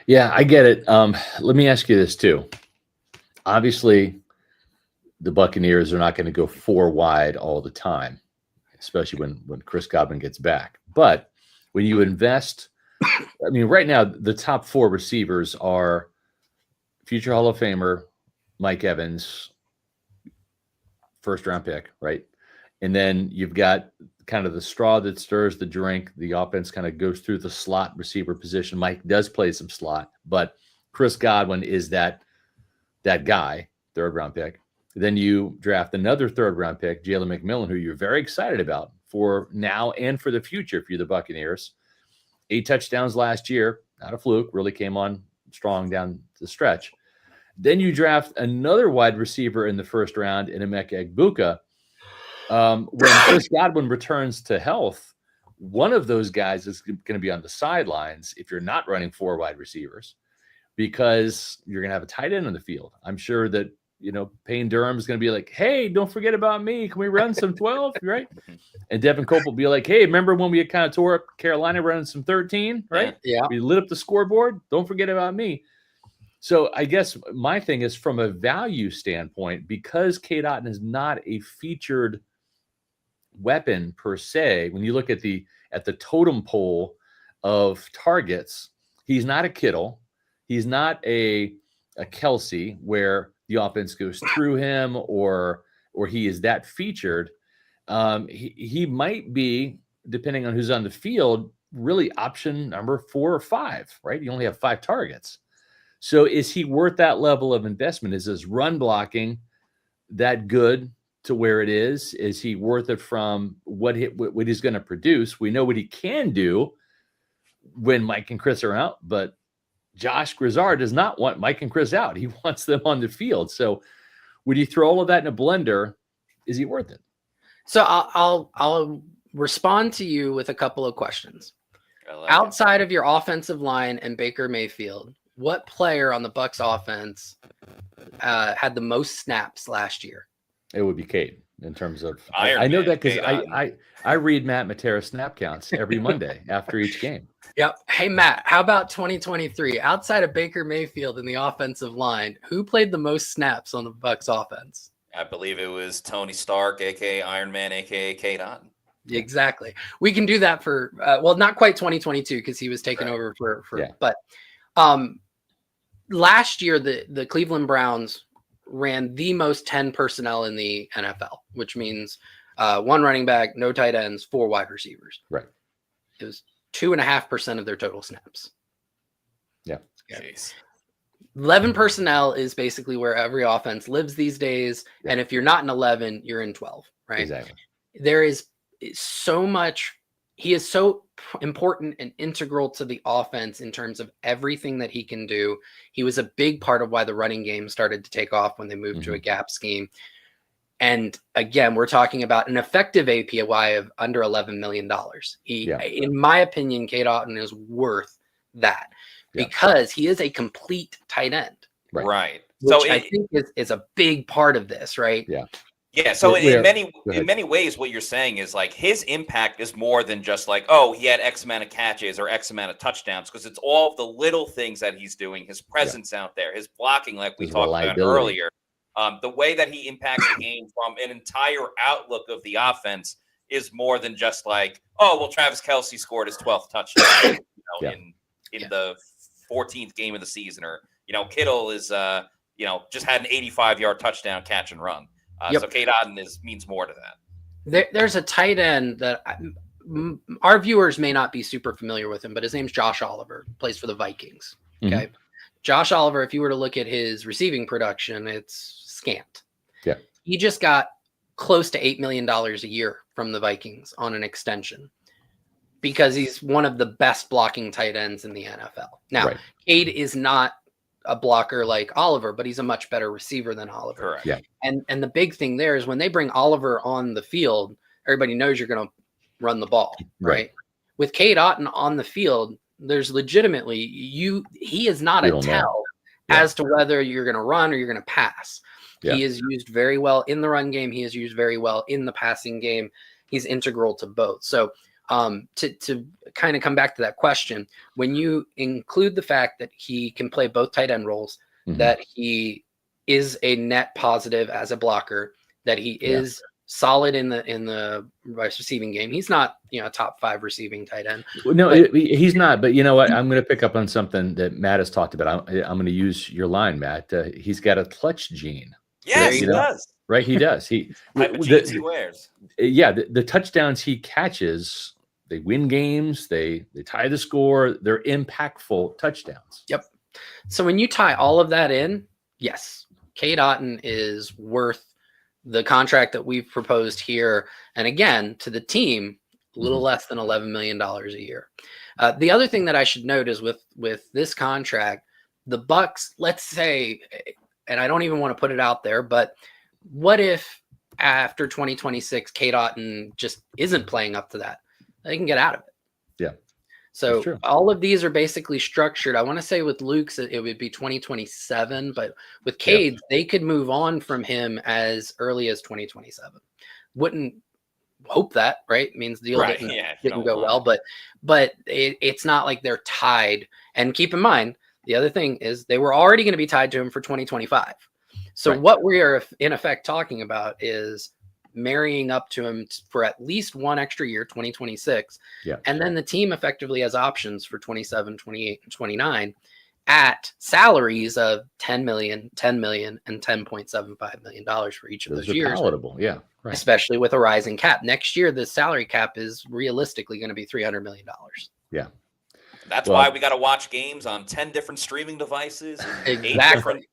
Yeah, I get it. Let me ask you this too. Obviously, the Buccaneers are not going to go 4 wide all the time, especially when Chris Godwin gets back. But when you invest, I mean, right now, the top 4 receivers are future Hall of Famer Mike Evans, first-round pick, right? And then you've got kind of the straw that stirs the drink. The offense kind of goes through the slot receiver position. Mike does play some slot, but Chris Godwin is that guy, third-round pick. Then you draft another third-round pick, Jalen McMillan, who you're very excited about for now and for the future if you're the Buccaneers. 8 touchdowns last year, not a fluke, really came on strong down the stretch. Then you draft another wide receiver in the first round in Emeka Egbuka. When Chris Godwin returns to health, one of those guys is going to be on the sidelines if you're not running 4 wide receivers because you're going to have a tight end on the field. I'm sure that, Payne Durham is going to be like, hey, don't forget about me. Can we run some 12, right? And Devin Cope will be like, hey, remember when we kind of tore up Carolina running some 13, right? Yeah. We lit up the scoreboard. Don't forget about me. So I guess my thing is from a value standpoint, because Cade Otton is not a featured weapon per se, when you look at the totem pole of targets, he's not a Kittle. He's not a Kelsey where the offense goes through him or he is that featured. He might be, depending on who's on the field, really option number 4 or 5, right? You only have 5 targets. So is he worth that level of investment? Is his run blocking that good to where it is? Is he worth it from what he's going to produce? We know what he can do when Mike and Chris are out, but Josh Grizzard does not want Mike and Chris out. He wants them on the field. So would you throw all of that in a blender? Is he worth it? So I'll respond to you with a couple of questions. Outside of your offensive line and Baker Mayfield, what player on the Bucs offense had the most snaps last year? It would be Cade. in terms of. Iron I know Man, that because Kade Otton. I read Matt Matera snap counts every Monday after each game. Yep. Hey, Matt, how about 2023? Outside of Baker Mayfield in the offensive line, who played the most snaps on the Bucs offense? I believe it was Tony Stark, aka Iron Man, aka Cade Otton. Exactly. We can do that for well, not quite 2022 because he was taken over for but last year the Cleveland Browns ran the most 10 personnel in the NFL, which means 1 running back, no tight ends, 4 wide receivers. Right. It was 2.5% of their total snaps. Yeah. Okay. 11 personnel is basically where every offense lives these days. Yeah. And if you're not in 11, you're in 12, right? Exactly. There is so much. He is so important and integral to the offense in terms of everything that he can do. He was a big part of why the running game started to take off when they moved to a gap scheme. And again, we're talking about an effective APY of under $11 million. In my opinion, Kade Otton is worth that because he is a complete tight end. Right. Which I think is a big part of this, right? Yeah. Yeah, so in many ways, what you're saying is like his impact is more than just like, oh, he had X amount of catches or X amount of touchdowns, because it's all the little things that he's doing, his presence out there, his blocking, like we talked about earlier, the way that he impacts the game from an entire outlook of the offense is more than just like, oh, well, Travis Kelce scored his 12th touchdown in the 14th game of the season, or Kittle is just had an 85-yard touchdown catch and run. So Kade Otton means more to that. There's a tight end that our viewers may not be super familiar with him, but his name's Josh Oliver, plays for the Vikings. Okay. Josh Oliver, if you were to look at his receiving production, it's scant. Yeah. He just got close to $8 million a year from the Vikings on an extension because he's one of the best blocking tight ends in the NFL. Now, Cade is not a blocker like Oliver, but he's a much better receiver than Oliver. Correct. Yeah. And the big thing there is when they bring Oliver on the field, everybody knows you're going to run the ball, right? With Kade Otton on the field, there's legitimately he is not a tell as to whether you're going to run or you're going to pass. Yeah. He is used very well in the run game. He is used very well in the passing game. He's integral to both. So to kind of come back to that question, when you include the fact that he can play both tight end roles, that he is a net positive as a blocker, that he is solid in the receiving game. He's not, a top 5 receiving tight end. No, he's not. But you know what? I'm going to pick up on something that Matt has talked about. I'm going to use your line, Matt. He's got a clutch gene. Yes, he does. Right, he does. He wears. Yeah, the touchdowns he catches, they win games. They tie the score. They're impactful touchdowns. Yep. So when you tie all of that in, yes, Kade Otton is worth the contract that we've proposed here. And again, to the team, a little less than $11 million a year. The other thing that I should note is with this contract, the Bucs, let's say, and I don't even want to put it out there, but what if after 2026, Kade Otton just isn't playing up to that? They can get out of it. Yeah. So all of these are basically structured. I want to say with Luke's, it would be 2027, but with Cade, they could move on from him as early as 2027. Wouldn't hope that, right? It means the deal didn't go well, but it's not like they're tied. And keep in mind, the other thing is they were already going to be tied to him for 2025. So what we are in effect talking about is marrying up to him for at least one extra year, 2026. Yeah. And then the team effectively has options for 27, 28, and 29 at salaries of $10 million, $10 million, and $10.75 million for each of those years. Palatable. Yeah. Right. Especially with a rising cap. Next year, the salary cap is realistically going to be $300 million. Yeah. That's why we got to watch games on 10 different streaming devices. Exactly.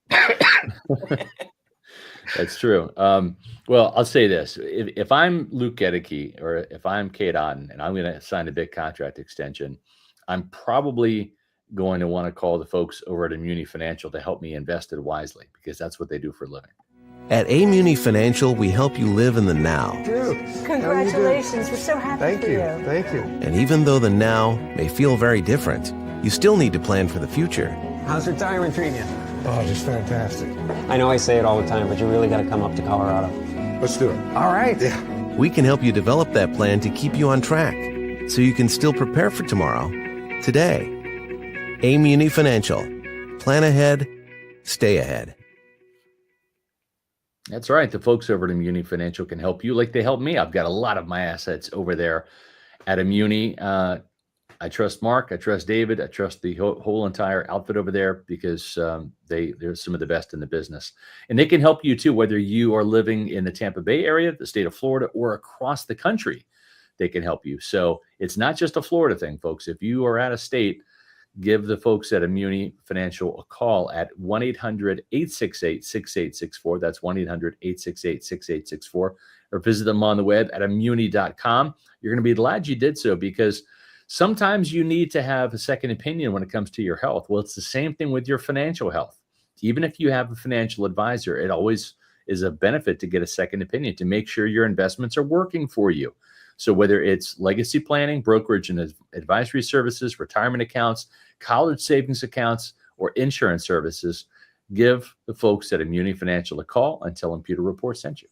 That's true. Well, I'll say this. If I'm Luke Goedeke or if I'm Kade Otton and I'm going to sign a big contract extension, I'm probably going to want to call the folks over at Amuni Financial to help me invest it wisely, because that's what they do for a living. At Amuni Financial, we help you live in the now. Dude, congratulations. We're so happy for you. Thank you. And even though the now may feel very different, you still need to plan for the future. How's retirement treating you? Oh, just fantastic. I know I say it all the time, but you really got to come up to Colorado. Let's do it. All right. Yeah. We can help you develop that plan to keep you on track so you can still prepare for tomorrow, today. Amuni Financial. Plan ahead, stay ahead. That's right. The folks over at Amuni Financial can help you like they help me. I've got a lot of my assets over there at Amuni. I trust Mark. I trust David. I trust the whole entire outfit over there because they're some of the best in the business. And they can help you too, whether you are living in the Tampa Bay area, the state of Florida, or across the country. They can help you. So it's not just a Florida thing, folks. If you are out of state, give the folks at Amuni Financial a call at 1-800-868-6864. That's 1-800-868-6864. Or visit them on the web at amuni.com. You're going to be glad you did so because sometimes you need to have a second opinion when it comes to your health. Well, it's the same thing with your financial health. Even if you have a financial advisor, it always is a benefit to get a second opinion to make sure your investments are working for you. So whether it's legacy planning, brokerage and advisory services, retirement accounts, college savings accounts, or insurance services, give the folks at Amuni Financial a call and tell them Pewter Report sent you.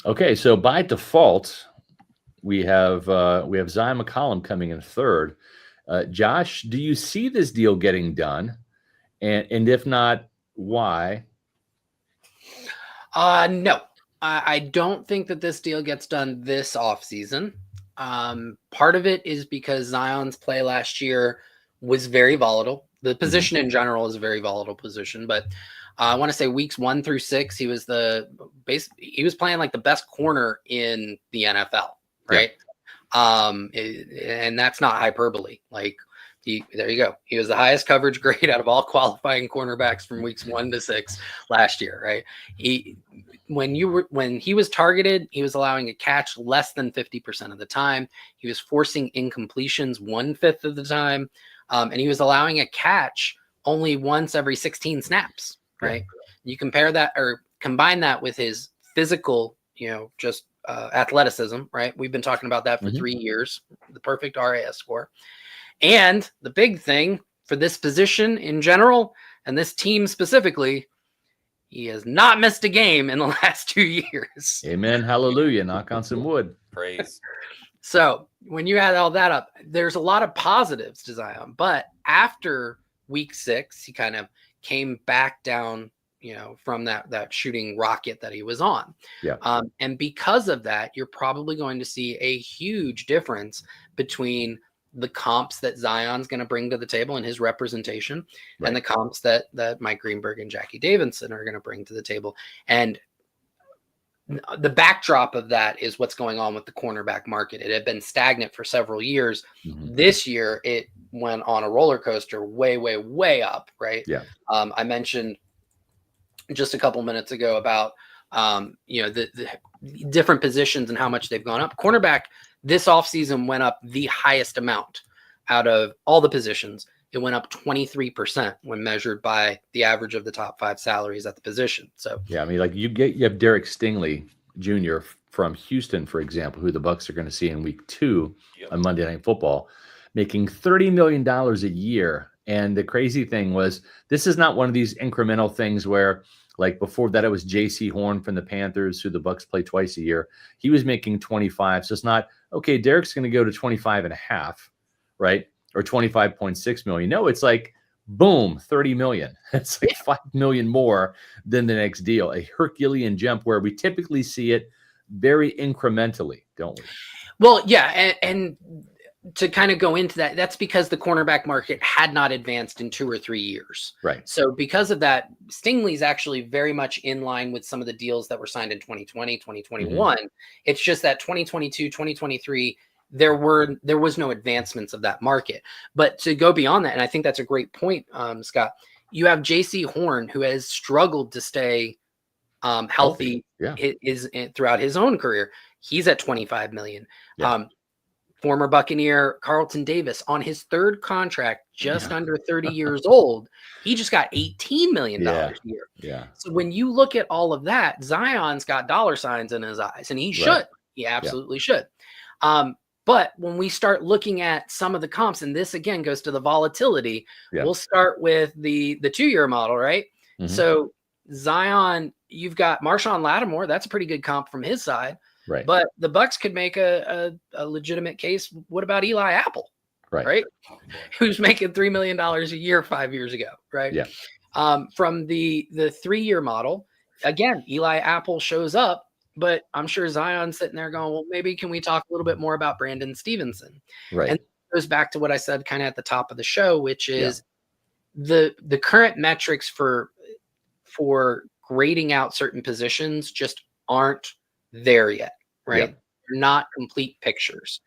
Okay, so by default, we have Zyon McCollum coming in third. Josh, do you see this deal getting done? And if not, why? No. I don't think that this deal gets done this offseason. Part of it is because Zion's play last year was very volatile. The position in general is a very volatile position, but I want to say weeks 1 through 6, he was playing like the best corner in the NFL, right? Yeah. And that's not hyperbole. Like there you go. He was the highest coverage grade out of all qualifying cornerbacks from weeks 1 to 6 last year, right? When he was targeted, he was allowing a catch less than 50% of the time. He was forcing incompletions 1/5 of the time. And he was allowing a catch only once every 16 snaps, right? Yeah. You compare that or combine that with his physical, just athleticism, right? We've been talking about that for 3 years, the perfect RAS score. And the big thing for this position in general, and this team specifically, he has not missed a game in the last 2 years. Amen. Hallelujah. Knock on some wood. Praise. So when you add all that up, there's a lot of positives to Zion. But after week 6, he kind of came back down, from that shooting rocket that he was on. Yeah. And because of that, you're probably going to see a huge difference between the comps that Zion's going to bring to the table and his representation and the comps that Mike Greenberg and Jackie Davidson are going to bring to the table. And the backdrop of that is what's going on with the cornerback market. It had been stagnant for several years. This year, it went on a roller coaster way, way, way up. Right. Yeah. I mentioned just a couple minutes ago about, the different positions and how much they've gone up. Cornerback this offseason went up the highest amount out of all the positions. It went up 23% when measured by the average of the top 5 salaries at the position. So yeah, I mean, like you have Derek Stingley Jr. from Houston, for example, who the Bucs are going to see in week 2 on Monday Night Football, making $30 million a year. And the crazy thing was, this is not one of these incremental things where, like before that, it was J.C. Horn from the Panthers, who the Bucs play twice a year. He was making 25. So it's not, okay, Derek's going to go to 25.5, right? Or 25.6 million. No, it's like, boom, 30 million. It's like 5 million more than the next deal. A Herculean jump where we typically see it very incrementally, don't we? Well, yeah. And to kind of go into that, that's because the cornerback market had not advanced in 2 or 3 years. Right. So because of that, Stingley's actually very much in line with some of the deals that were signed in 2020, 2021. It's just that 2022, 2023, there was no advancements of that market. But to go beyond that, and I think that's a great point, Scott, you have J.C. Horn, who has struggled to stay healthy throughout his own career. He's at 25 million. Yeah. Former Buccaneer Carlton Davis on his 3rd contract, just under 30 years old. He just got $18 million a year. Yeah. So when you look at all of that, Zion's got dollar signs in his eyes, and he should. He absolutely should. But when we start looking at some of the comps, and this again goes to the volatility, we'll start with the 2-year model, right? So Zyon, you've got Marshawn Lattimore. That's a pretty good comp from his side. Right. But the Bucs could make a legitimate case. What about Eli Apple? Right. Who's making $3 million a year 5 years ago. Right. Yeah. From the 3-year model, again, Eli Apple shows up, but I'm sure Zion's sitting there going, well, maybe can we talk a little bit more about Brandon Stevenson? Right. And it goes back to what I said kind of at the top of the show, which is the current metrics for grading out certain positions just aren't there yet, right? They're not complete pictures.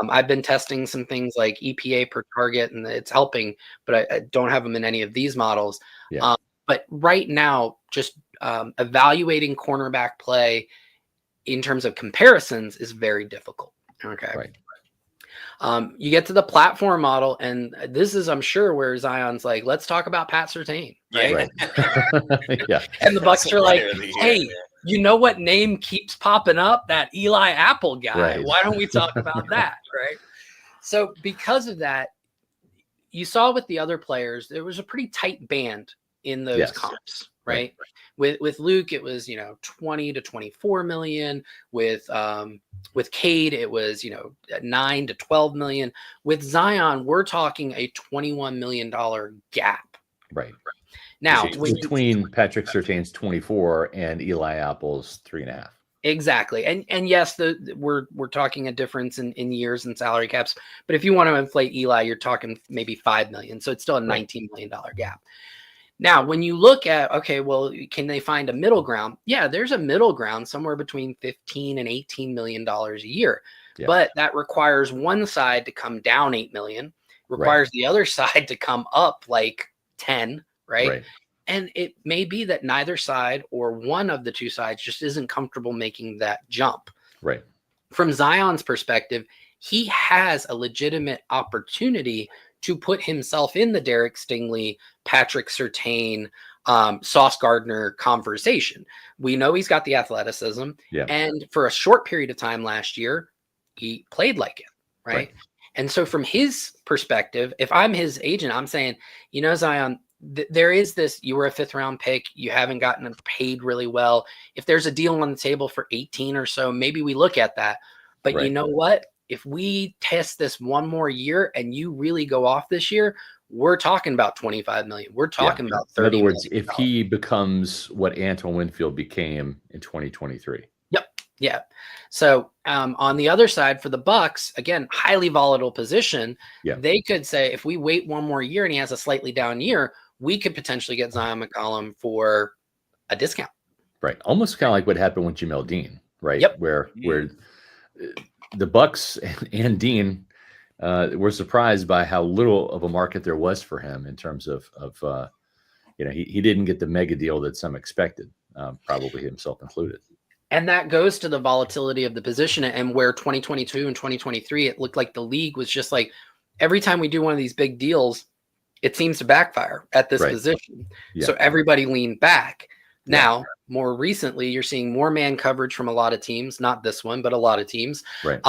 I've been testing some things like EPA per target, and it's helping, but I don't have them in any of these models. But right now, just evaluating cornerback play in terms of comparisons is very difficult. Okay. Right. You get to the platform model, and this is, I'm sure, where Zion's like, let's talk about Pat Surtain, right? Yeah. And the Bucs are like, hey, you know what name keeps popping up? That Eli Apple guy. Right. Why don't we talk about that, right? So because of that, you saw with the other players, there was a pretty tight band in those comps, right? With Luke, it was 20 to 24 million. With Cade, it was 9 to 12 million. With Zyon, we're talking a $21 million gap. Right. Now between Patrick Surtain's 24 and Eli Apple's 3.5. Exactly. And yes, we're talking a difference in years and salary caps. But if you want to inflate Eli, you're talking maybe 5 million. So it's still a $19 million gap. Now, when you look at, okay, well, can they find a middle ground? Yeah, there's a middle ground somewhere between $15 and $18 million a year. Yeah. But that requires one side to come down 8 million, requires the other side to come up like 10, right? And it may be that neither side or one of the two sides just isn't comfortable making that jump. Right. From Zion's perspective, he has a legitimate opportunity to put himself in the Derek Stingley, Patrick Surtain, Sauce Gardner conversation. We know he's got the athleticism. Yeah. And for a short period of time last year, he played like it, right? And so from his perspective, if I'm his agent, I'm saying, Zion, there is this, you were a 5th round pick. You haven't gotten paid really well. If there's a deal on the table for 18 or so, maybe we look at that. But you know what? If we test this one more year and you really go off this year, we're talking about 25 million. We're talking about 30 million. In other words, million. If he becomes what Antoine Winfield became in 2023. Yep. Yeah. So on the other side for the Bucs, again, highly volatile position. Yeah. They could say if we wait one more year and he has a slightly down year, we could potentially get Zyon McCollum for a discount. Right. Almost kind of like what happened with Jamel Dean, right? Yep. Where the Bucs and Dean were surprised by how little of a market there was for him in terms of he didn't get the mega deal that some expected, probably himself included. And that goes to the volatility of the position, and where 2022 and 2023, it looked like the league was just like, every time we do one of these big deals, it seems to backfire at this position. Yeah. So everybody leaned back. Now, more recently, you're seeing more man coverage from a lot of teams, not this one, but a lot of teams. Right.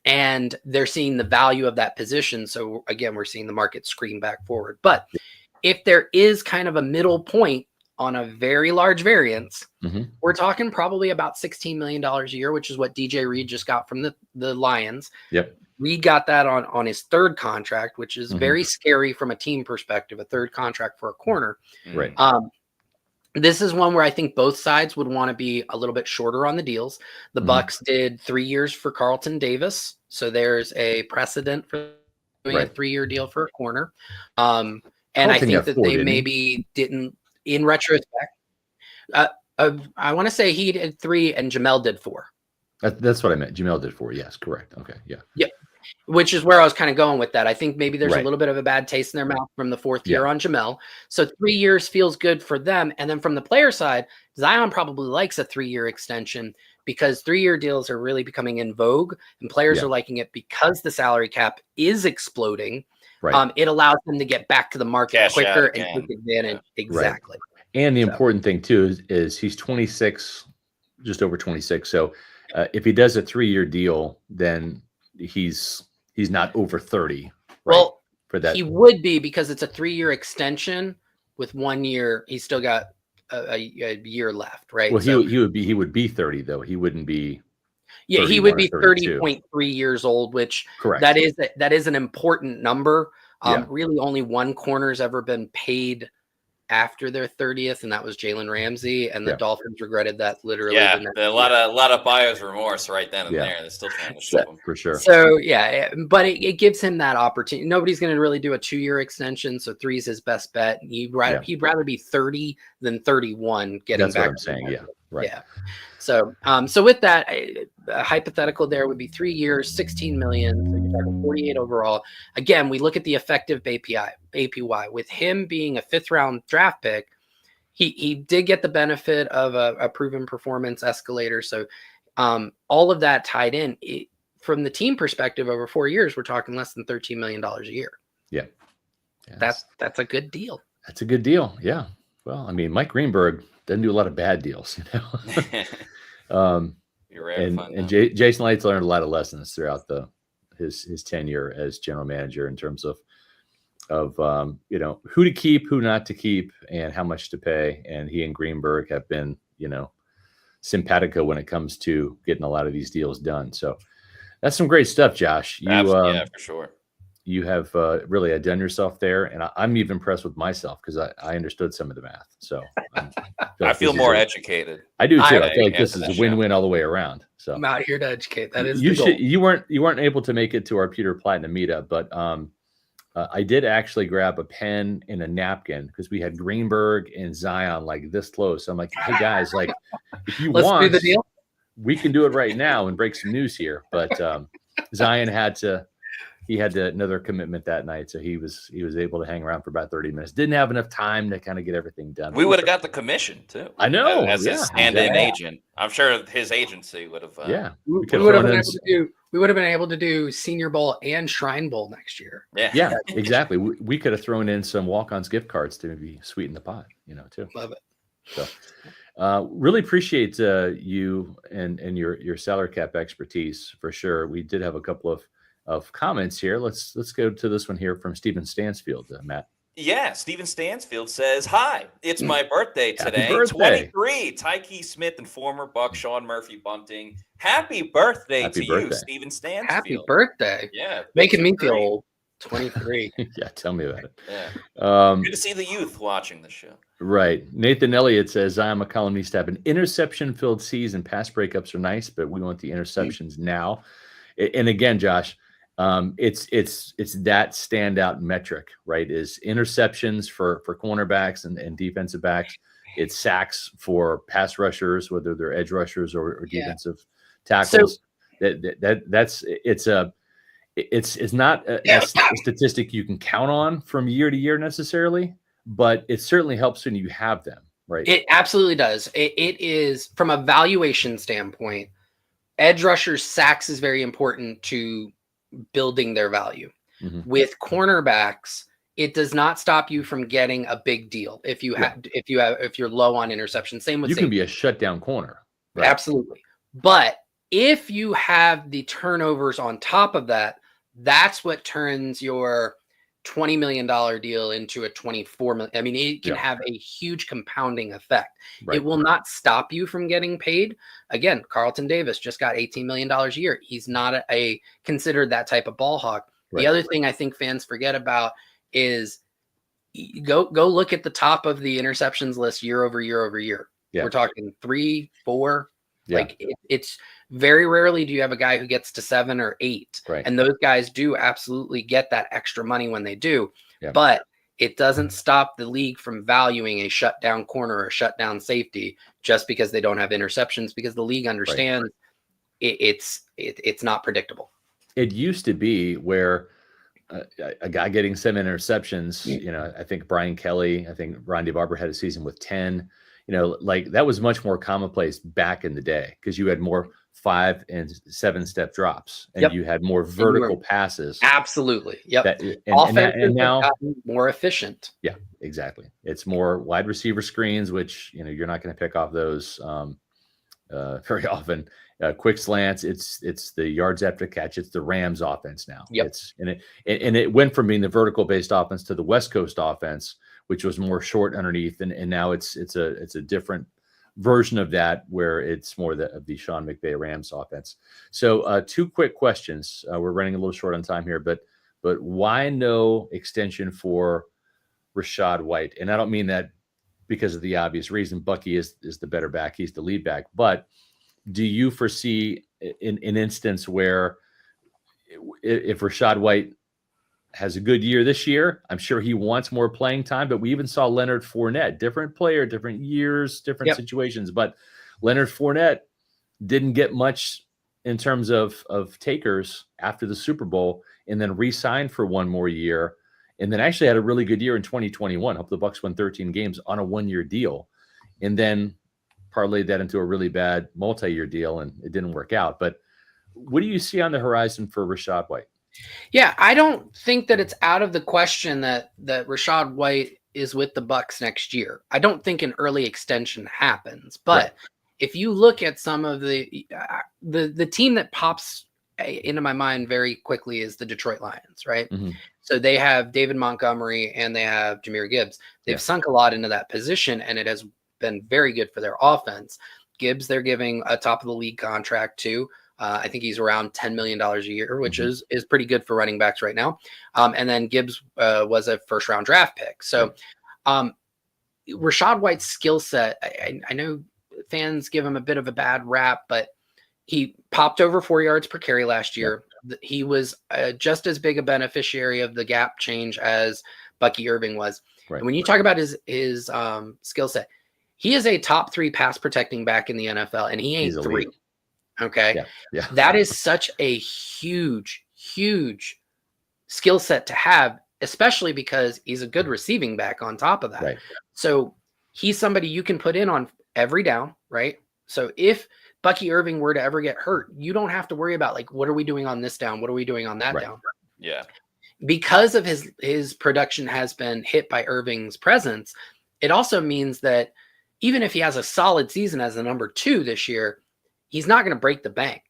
And they're seeing the value of that position. So again, we're seeing the market scream back forward. But if there is kind of a middle point on a very large variance, we're talking probably about $16 million a year, which is what DJ Reed just got from the Lions. Yep. Reed got that on his 3rd contract, which is very scary from a team perspective, a 3rd contract for a corner. Right. This is one where I think both sides would want to be a little bit shorter on the deals. The Bucs did 3 years for Carlton Davis. So there's a precedent for doing a 3-year deal for a corner. And I think that they maybe didn't, in retrospect, I want to say he did 3 and Jamel did 4. That's what I meant. Jamel did 4. Yes, correct. Okay. Yeah. Yep. Which is where I was kind of going with that. I think maybe there's a little bit of a bad taste in their mouth from the 4th year on Jamel. So 3 years feels good for them. And then from the player side, Zyon probably likes a 3-year extension because 3-year deals are really becoming in vogue and players are liking it because the salary cap is exploding. Right. It allows them to get back to the market quicker and take advantage. Exactly. Right. And the important thing too is he's 26, just over 26. So if he does a 3-year deal, then he's not over 30. Right? Well, for that he would be because it's a 3-year extension with 1 year. He's still got a year left, right? Well, he would be 30 though. He wouldn't be. Yeah, he would be 30.3 years old, which correct. That is an important number. Yeah. Really, only one corner's ever been paid after their 30th, and that was Jalen Ramsey, and the Dolphins regretted that literally. Yeah, a lot of buyer's remorse right then and there. They're still trying to ship him for sure. So but it gives him that opportunity. Nobody's going to really do a 2-year extension, so 3 is his best bet. He'd rather be 30 than 31. That's what I'm saying. Yeah, right. Yeah. So with that, a hypothetical there would be 3 years, 16 million. So you're talking 48 overall. Again, we look at the effective APY. With him being a 5th round draft pick, he did get the benefit of a proven performance escalator. So all of that tied in. From the team perspective, over 4 years, we're talking less than $13 million a year. Yeah. That's a good deal. That's a good deal. Yeah. Well, I mean, Mike Greenberg doesn't do a lot of bad deals, You're right. And Jason Lights learned a lot of lessons throughout his tenure as general manager in terms of who to keep, who not to keep, and how much to pay. And he and Greenberg have been simpatico when it comes to getting a lot of these deals done. So that's some great stuff, Josh. Yeah, for sure. You have really done yourself there, and I'm even impressed with myself because I understood some of the math. So I feel more educated. I do too. I feel like this is a win-win all the way around. So I'm out here to educate. That is you weren't able to make it to our Pewter Platinum meetup, but I did actually grab a pen and a napkin because we had Greenberg and Zyon like this close. So I'm like, hey guys, like if you want, do the deal. We can do it right now and break some news here. But Zyon had another commitment that night, so he was able to hang around for about 30 minutes. Didn't have enough time to kind of get everything done. We would have got the commission too. I know, as his stand-in agent. I'm sure his agency would have. We would have been able to do Senior Bowl and Shrine Bowl next year. Yeah, exactly. We could have thrown in some walk-ons gift cards to maybe sweeten the pot, too. Love it. So, really appreciate you and your salary cap expertise for sure. We did have a couple of comments here. Let's go to this one here from Steven Stansfield, Matt. Yeah, Steven Stansfield says, "Hi, it's my birthday today. Happy birthday. 23. Tyke Smith and former Buck Sean Murphy bunting. Happy birthday to you, Steven Stansfield. Happy birthday. Yeah, making me feel old. 23. Yeah, tell me about it. Yeah. Good to see the youth watching the show. Right. Nathan Elliott says, Zyon McCollum needs to have an interception-filled season. Pass breakups are nice, but we want the interceptions now. And again, Josh, it's that standout metric, right? Is interceptions for cornerbacks and defensive backs. It's sacks for pass rushers, whether they're edge rushers or defensive tackles. So, it's not a statistic you can count on from year to year necessarily, but it certainly helps when you have them, right? It absolutely does. It is, from a valuation standpoint, edge rushers, sacks is very important to building their value. Mm-hmm. With cornerbacks, it does not stop you from getting a big deal if you're low on interception. Same with you can be a shutdown corner. Right? Absolutely. But if you have the turnovers on top of that, that's what turns your $20 million deal into a $24 million. I mean, it can have a huge compounding effect. Right. It will not stop you from getting paid. Again, Carlton Davis just got $18 million a year. He's not considered that type of ball hawk. Right. The other thing I think fans forget about is go look at the top of the interceptions list year over year over year. Yeah. We're talking 3, 4. Yeah. Like it's very rarely do you have a guy who gets to 7 or 8. Right. And those guys do absolutely get that extra money when they do. Yeah. But it doesn't stop the league from valuing a shutdown corner or shutdown safety just because they don't have interceptions, because the league understands it's not predictable. It used to be where a guy getting 7 interceptions, I think Brian Kelly, I think Ron DeBarber had a season with 10. Like that was much more commonplace back in the day because you had more 5 and 7 step drops and you had more vertical passes. Absolutely. Yep. And now more efficient. Yeah, exactly. It's more wide receiver screens, which, you're not going to pick off those very often. quick slants. It's the yards after catch. It's the Rams offense now. Yep. It went from being the vertical based offense to the West Coast offense, which was more short underneath, and now it's a different version of that where it's more of the Sean McVay Rams offense. So 2 quick questions. We're running a little short on time here, but why no extension for Rachaad White? And I don't mean that because of the obvious reason. Bucky is the better back. He's the lead back. But do you foresee an instance where if Rachaad White has a good year this year, I'm sure he wants more playing time, but we even saw Leonard Fournette, different player, different years, different situations. But Leonard Fournette didn't get much in terms of takers after the Super Bowl, and then re-signed for 1 more year, and then actually had a really good year in 2021. Helped the Bucs win 13 games on a 1-year deal, and then parlayed that into a really bad multi-year deal, and it didn't work out. But what do you see on the horizon for Rachaad White? Yeah, I don't think that it's out of the question that Rachaad White is with the Bucs next year. I don't think an early extension happens, but if you look at some of the team that pops into my mind very quickly is the Detroit Lions, right? Mm-hmm. So they have David Montgomery and they have Jahmyr Gibbs. They've sunk a lot into that position, and it has been very good for their offense. Gibbs, they're giving a top of the league contract to. I think he's around $10 million a year, which is pretty good for running backs right now. And then Gibbs was a first-round draft pick. So Rachaad White's skill set, I know fans give him a bit of a bad rap, but he popped over 4 yards per carry last year. He was just as big a beneficiary of the gap change as Bucky Irving was. Right. And when you talk about his skill set, he is a top 3 pass protecting back in the NFL, and he ain't 3. Okay. Yeah. That is such a huge, huge skill set to have, especially because he's a good receiving back on top of that. Right. So he's somebody you can put in on every down, right? So if Bucky Irving were to ever get hurt, you don't have to worry about like, what are we doing on this down? What are we doing on that down? Yeah. Because of his production has been hit by Irving's presence, it also means that even if he has a solid season as a number 2 this year, he's not going to break the bank.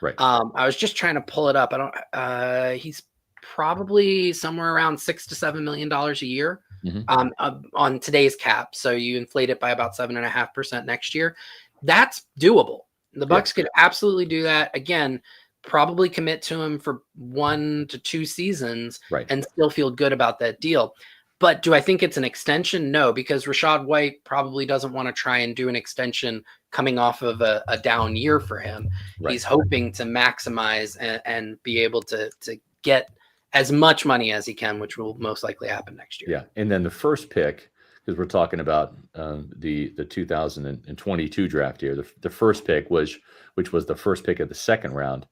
Right. I was just trying to pull it up. He's probably somewhere around $6 to $7 million a year on today's cap. So you inflate it by about 7.5% next year. That's doable. The Bucs could absolutely do that. Again, probably commit to him for 1 to 2 seasons and still feel good about that deal. But do I think it's an extension? No, because Rachaad White probably doesn't want to try and do an extension coming off of a down year for him. Right. He's hoping to maximize and be able to get as much money as he can, which will most likely happen next year. Yeah, and then the first pick, because we're talking about the 2022 draft year, the first pick which was the first pick of the second round,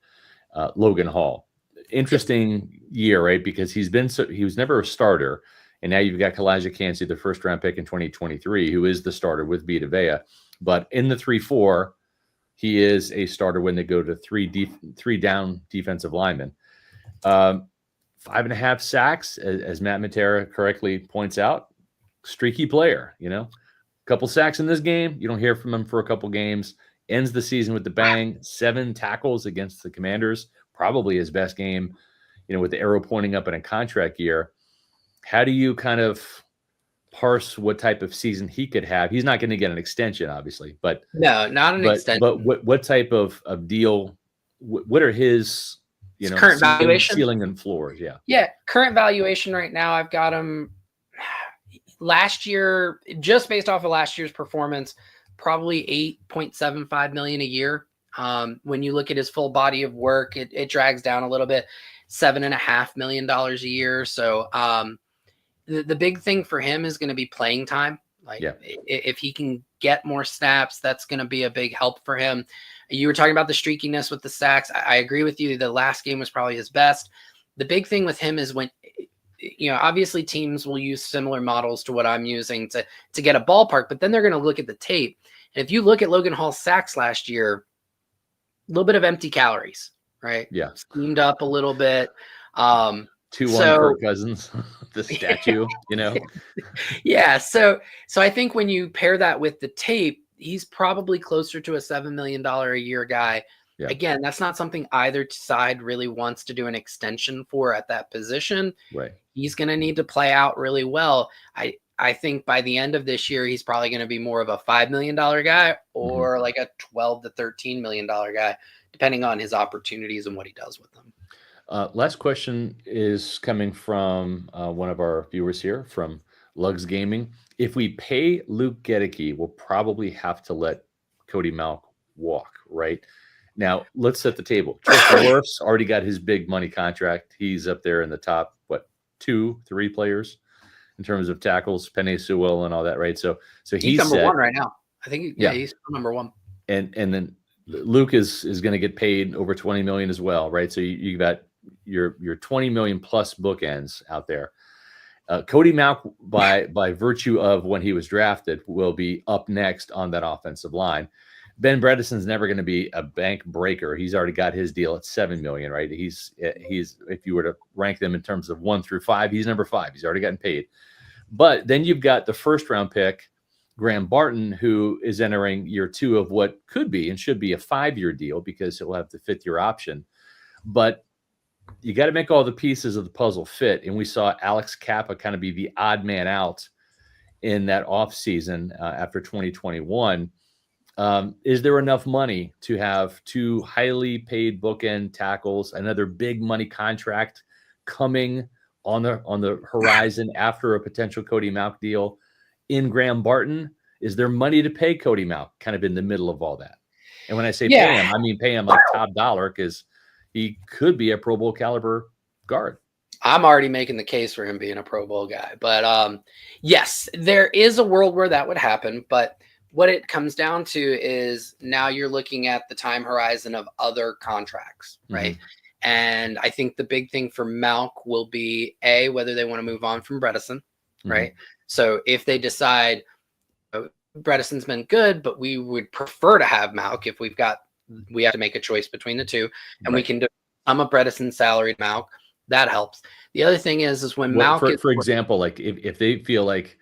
Logan Hall. Interesting year, right? Because he was never a starter. And now you've got Kalijah Kancey, the first-round pick in 2023, who is the starter with Vita Vea. But in the 3-4, he is a starter when they go to three down defensive linemen. 5.5 sacks, as Matt Matera correctly points out. Streaky player, a couple sacks in this game. You don't hear from him for a couple games. Ends the season with the bang. 7 tackles against the Commanders. Probably his best game, with the arrow pointing up in a contract year. How do you kind of parse what type of season he could have? He's not going to get an extension, obviously, but no, not an extension. But what type of deal? What are his current valuation, ceiling and floors? Yeah. Current valuation right now, I've got him last year, just based off of last year's performance, probably $8.75 million a year. When you look at his full body of work, it drags down a little bit, $7.5 million a year. So, the big thing for him is going to be playing time. If he can get more snaps, that's going to be a big help for him. You were talking about the streakiness with the sacks. I agree with you. The last game was probably his best. The big thing with him is when, obviously teams will use similar models to what I'm using to get a ballpark, but then they're going to look at the tape. And if you look at Logan Hall's sacks last year, a little bit of empty calories, right? Yeah. Steamed up a little bit. 2-1 Kirk Cousins, the statue, Yeah. So I think when you pair that with the tape, he's probably closer to a $7 million a year guy Again, that's not something either side really wants to do an extension for at that position. Right. He's going to need to play out really well. I think by the end of this year, he's probably going to be more of a $5 million guy or like a $12 to $13 million guy, depending on his opportunities and what he does with them. Last question is coming from one of our viewers here from Lugs Gaming. If we pay Luke Goedeke, we'll probably have to let Cody Mauch walk, right? Now, let's set the table. Tristan Wirfs already got his big money contract. He's up there in the top, 2-3 players in terms of tackles, Penei Sewell and all that, right? So he's number one right now. I think he's number one. And then Luke is going to get paid over $20 million as well, right? So you got your $20 million plus bookends out there. Cody Mauch, by virtue of when he was drafted, will be up next on that offensive line. Ben Bredeson's never going to be a bank breaker. He's already got his deal at $7 million, right? He's if you were to rank them in terms of 1 through 5, he's number 5. He's already gotten paid. But then you've got the first round pick, Graham Barton, who is entering year 2 of what could be and should be a 5-year deal because he'll have the 5th-year option. But you got to make all the pieces of the puzzle fit. And we saw Alex Kappa kind of be the odd man out in that offseason after 2021. Is there enough money to have 2 highly paid bookend tackles, another big money contract coming on the horizon after a potential Cody Mauch deal in Graham Barton? Is there money to pay Cody Mauch kind of in the middle of all that? And when I say pay him, I mean pay him like top dollar because he could be a Pro Bowl caliber guard. I'm already making the case for him being a Pro Bowl guy. But yes, there is a world where that would happen. But what it comes down to is now you're looking at the time horizon of other contracts, right? And I think the big thing for Mauch will be whether they want to move on from Bredesen, right? So if they decide Bredeson's been good, but we would prefer to have Mauch if we have to make a choice between the two, and we can do some of Bredesen's salary Mauch. That helps. The other thing is when Mauch, for example, like if they feel like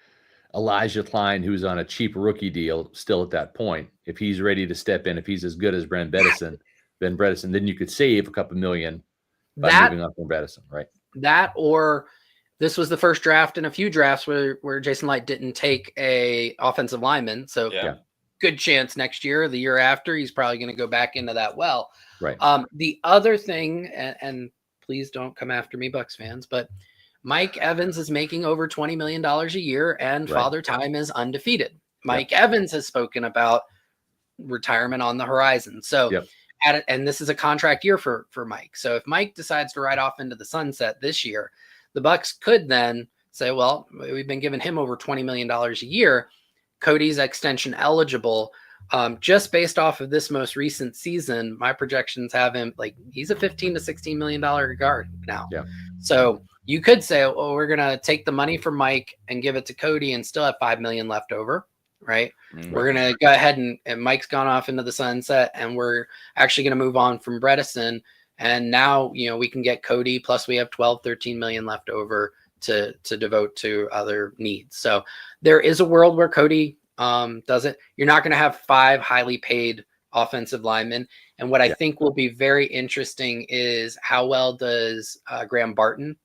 Elijah Klein, who's on a cheap rookie deal still at that point, if he's ready to step in, if he's as good as Ben Bredesen, then you could save a couple million by moving up from Bredesen, right? That, or this was the first draft in a few drafts where Jason Light didn't take a offensive lineman. So good chance next year, the year after, he's probably going to go back into that well. Right. The other thing, and please don't come after me, Bucs fans, but Mike Evans is making over $20 million a year, and Father Time is undefeated. Mike Evans has spoken about retirement on the horizon. So, and this is a contract year for Mike. So if Mike decides to ride off into the sunset this year, the Bucs could then say, well, we've been giving him over $20 million a year. Cody's extension eligible. Just based off of this most recent season, my projections have him like he's a $15 to $16 million guard now. So you could say, oh, we're going to take the money from Mike and give it to Cody and still have $5 million left over. Right. We're going to go ahead and Mike's gone off into the sunset, and we're actually going to move on from Bredesen. And now, we can get Cody, plus we have 12, 13 million left over to devote to other needs. So there is a world where Cody does it. You're not going to have 5 highly paid offensive linemen. And what I think will be very interesting is how well does Graham Barton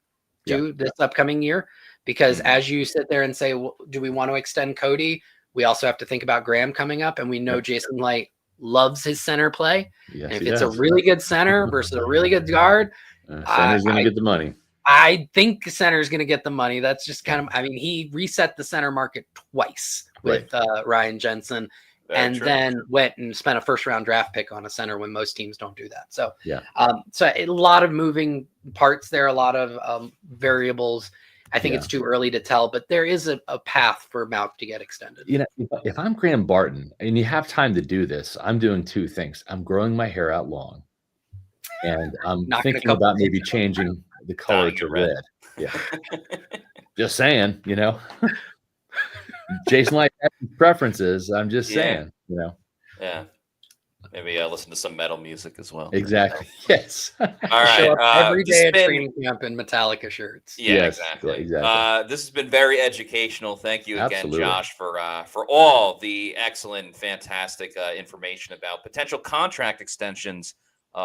do this upcoming year? Because as you sit there and say, well, do we want to extend Cody? We also have to think about Graham coming up, and we know Jason Light loves his center play. Yes, and if it's a really good center versus a really good guard, center's going to get the money. I think center is going to get the money. That's just kind of, he reset the center market twice with Ryan Jensen, then went and spent a first-round draft pick on a center when most teams don't do that. So, so a lot of moving parts there, a lot of variables. I think it's too early to tell, but there is a path for Mauch to get extended. If I'm Graham Barton and you have time to do this, I'm doing 2 things. I'm growing my hair out long, and I'm thinking about maybe changing the color to red. Just saying, Jason Light has preferences. I'm just saying, Maybe listen to some metal music as well. Exactly. Yes. All Show right. up every day at been, training camp in Metallica shirts. Yeah, Yes, exactly. yeah, exactly. This has been very educational. Thank you again, Absolutely. Josh, for all the excellent, fantastic information about potential contract extensions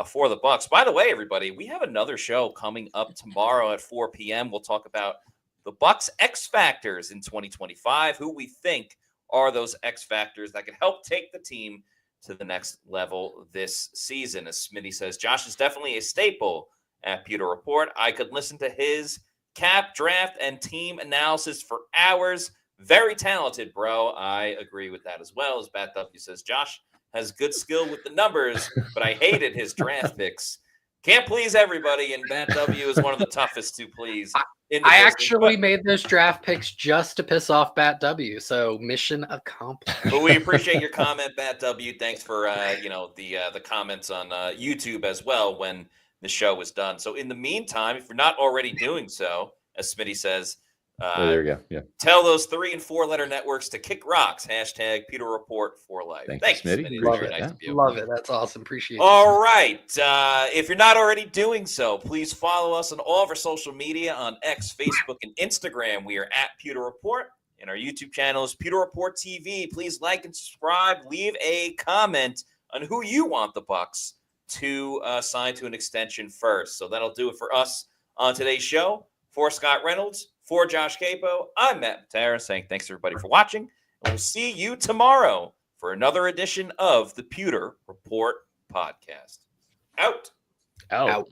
for the Bucs. By the way, everybody, we have another show coming up tomorrow at 4 p.m. We'll talk about the Bucs X factors in 2025, who we think are those X factors that can help take the team to the next level this season. As Smitty says, Josh is definitely a staple at Pewter Report. I could listen to his cap, draft, and team analysis for hours. Very talented, bro. I agree with that as well. As Bat W says, Josh has good skill with the numbers, but I hated his draft picks. Can't please everybody, and Bat W is one of the toughest to please. I actually made those draft picks just to piss off Bat W, so mission accomplished. But we appreciate your comment, Bat W. Thanks for the comments on YouTube as well when the show was done. So in the meantime, if you're not already doing so, as Smitty says, there you go. Yeah. Tell those 3- and 4-letter networks to kick rocks. # Pewter Report for life. Thanks, you, Smitty. Love it. Nice Love it. That's awesome. Appreciate it. All right. If you're not already doing so, please follow us on all of our social media on X, Facebook, and Instagram. We are at Pewter Report. And our YouTube channel is Pewter Report TV. Please like and subscribe. Leave a comment on who you want the Bucs to sign to an extension first. So that'll do it for us on today's show. For Scott Reynolds, for Josh Queipo, I'm Matt Matera saying thanks everybody for watching. And we'll see you tomorrow for another edition of the Pewter Report podcast. Out. Out.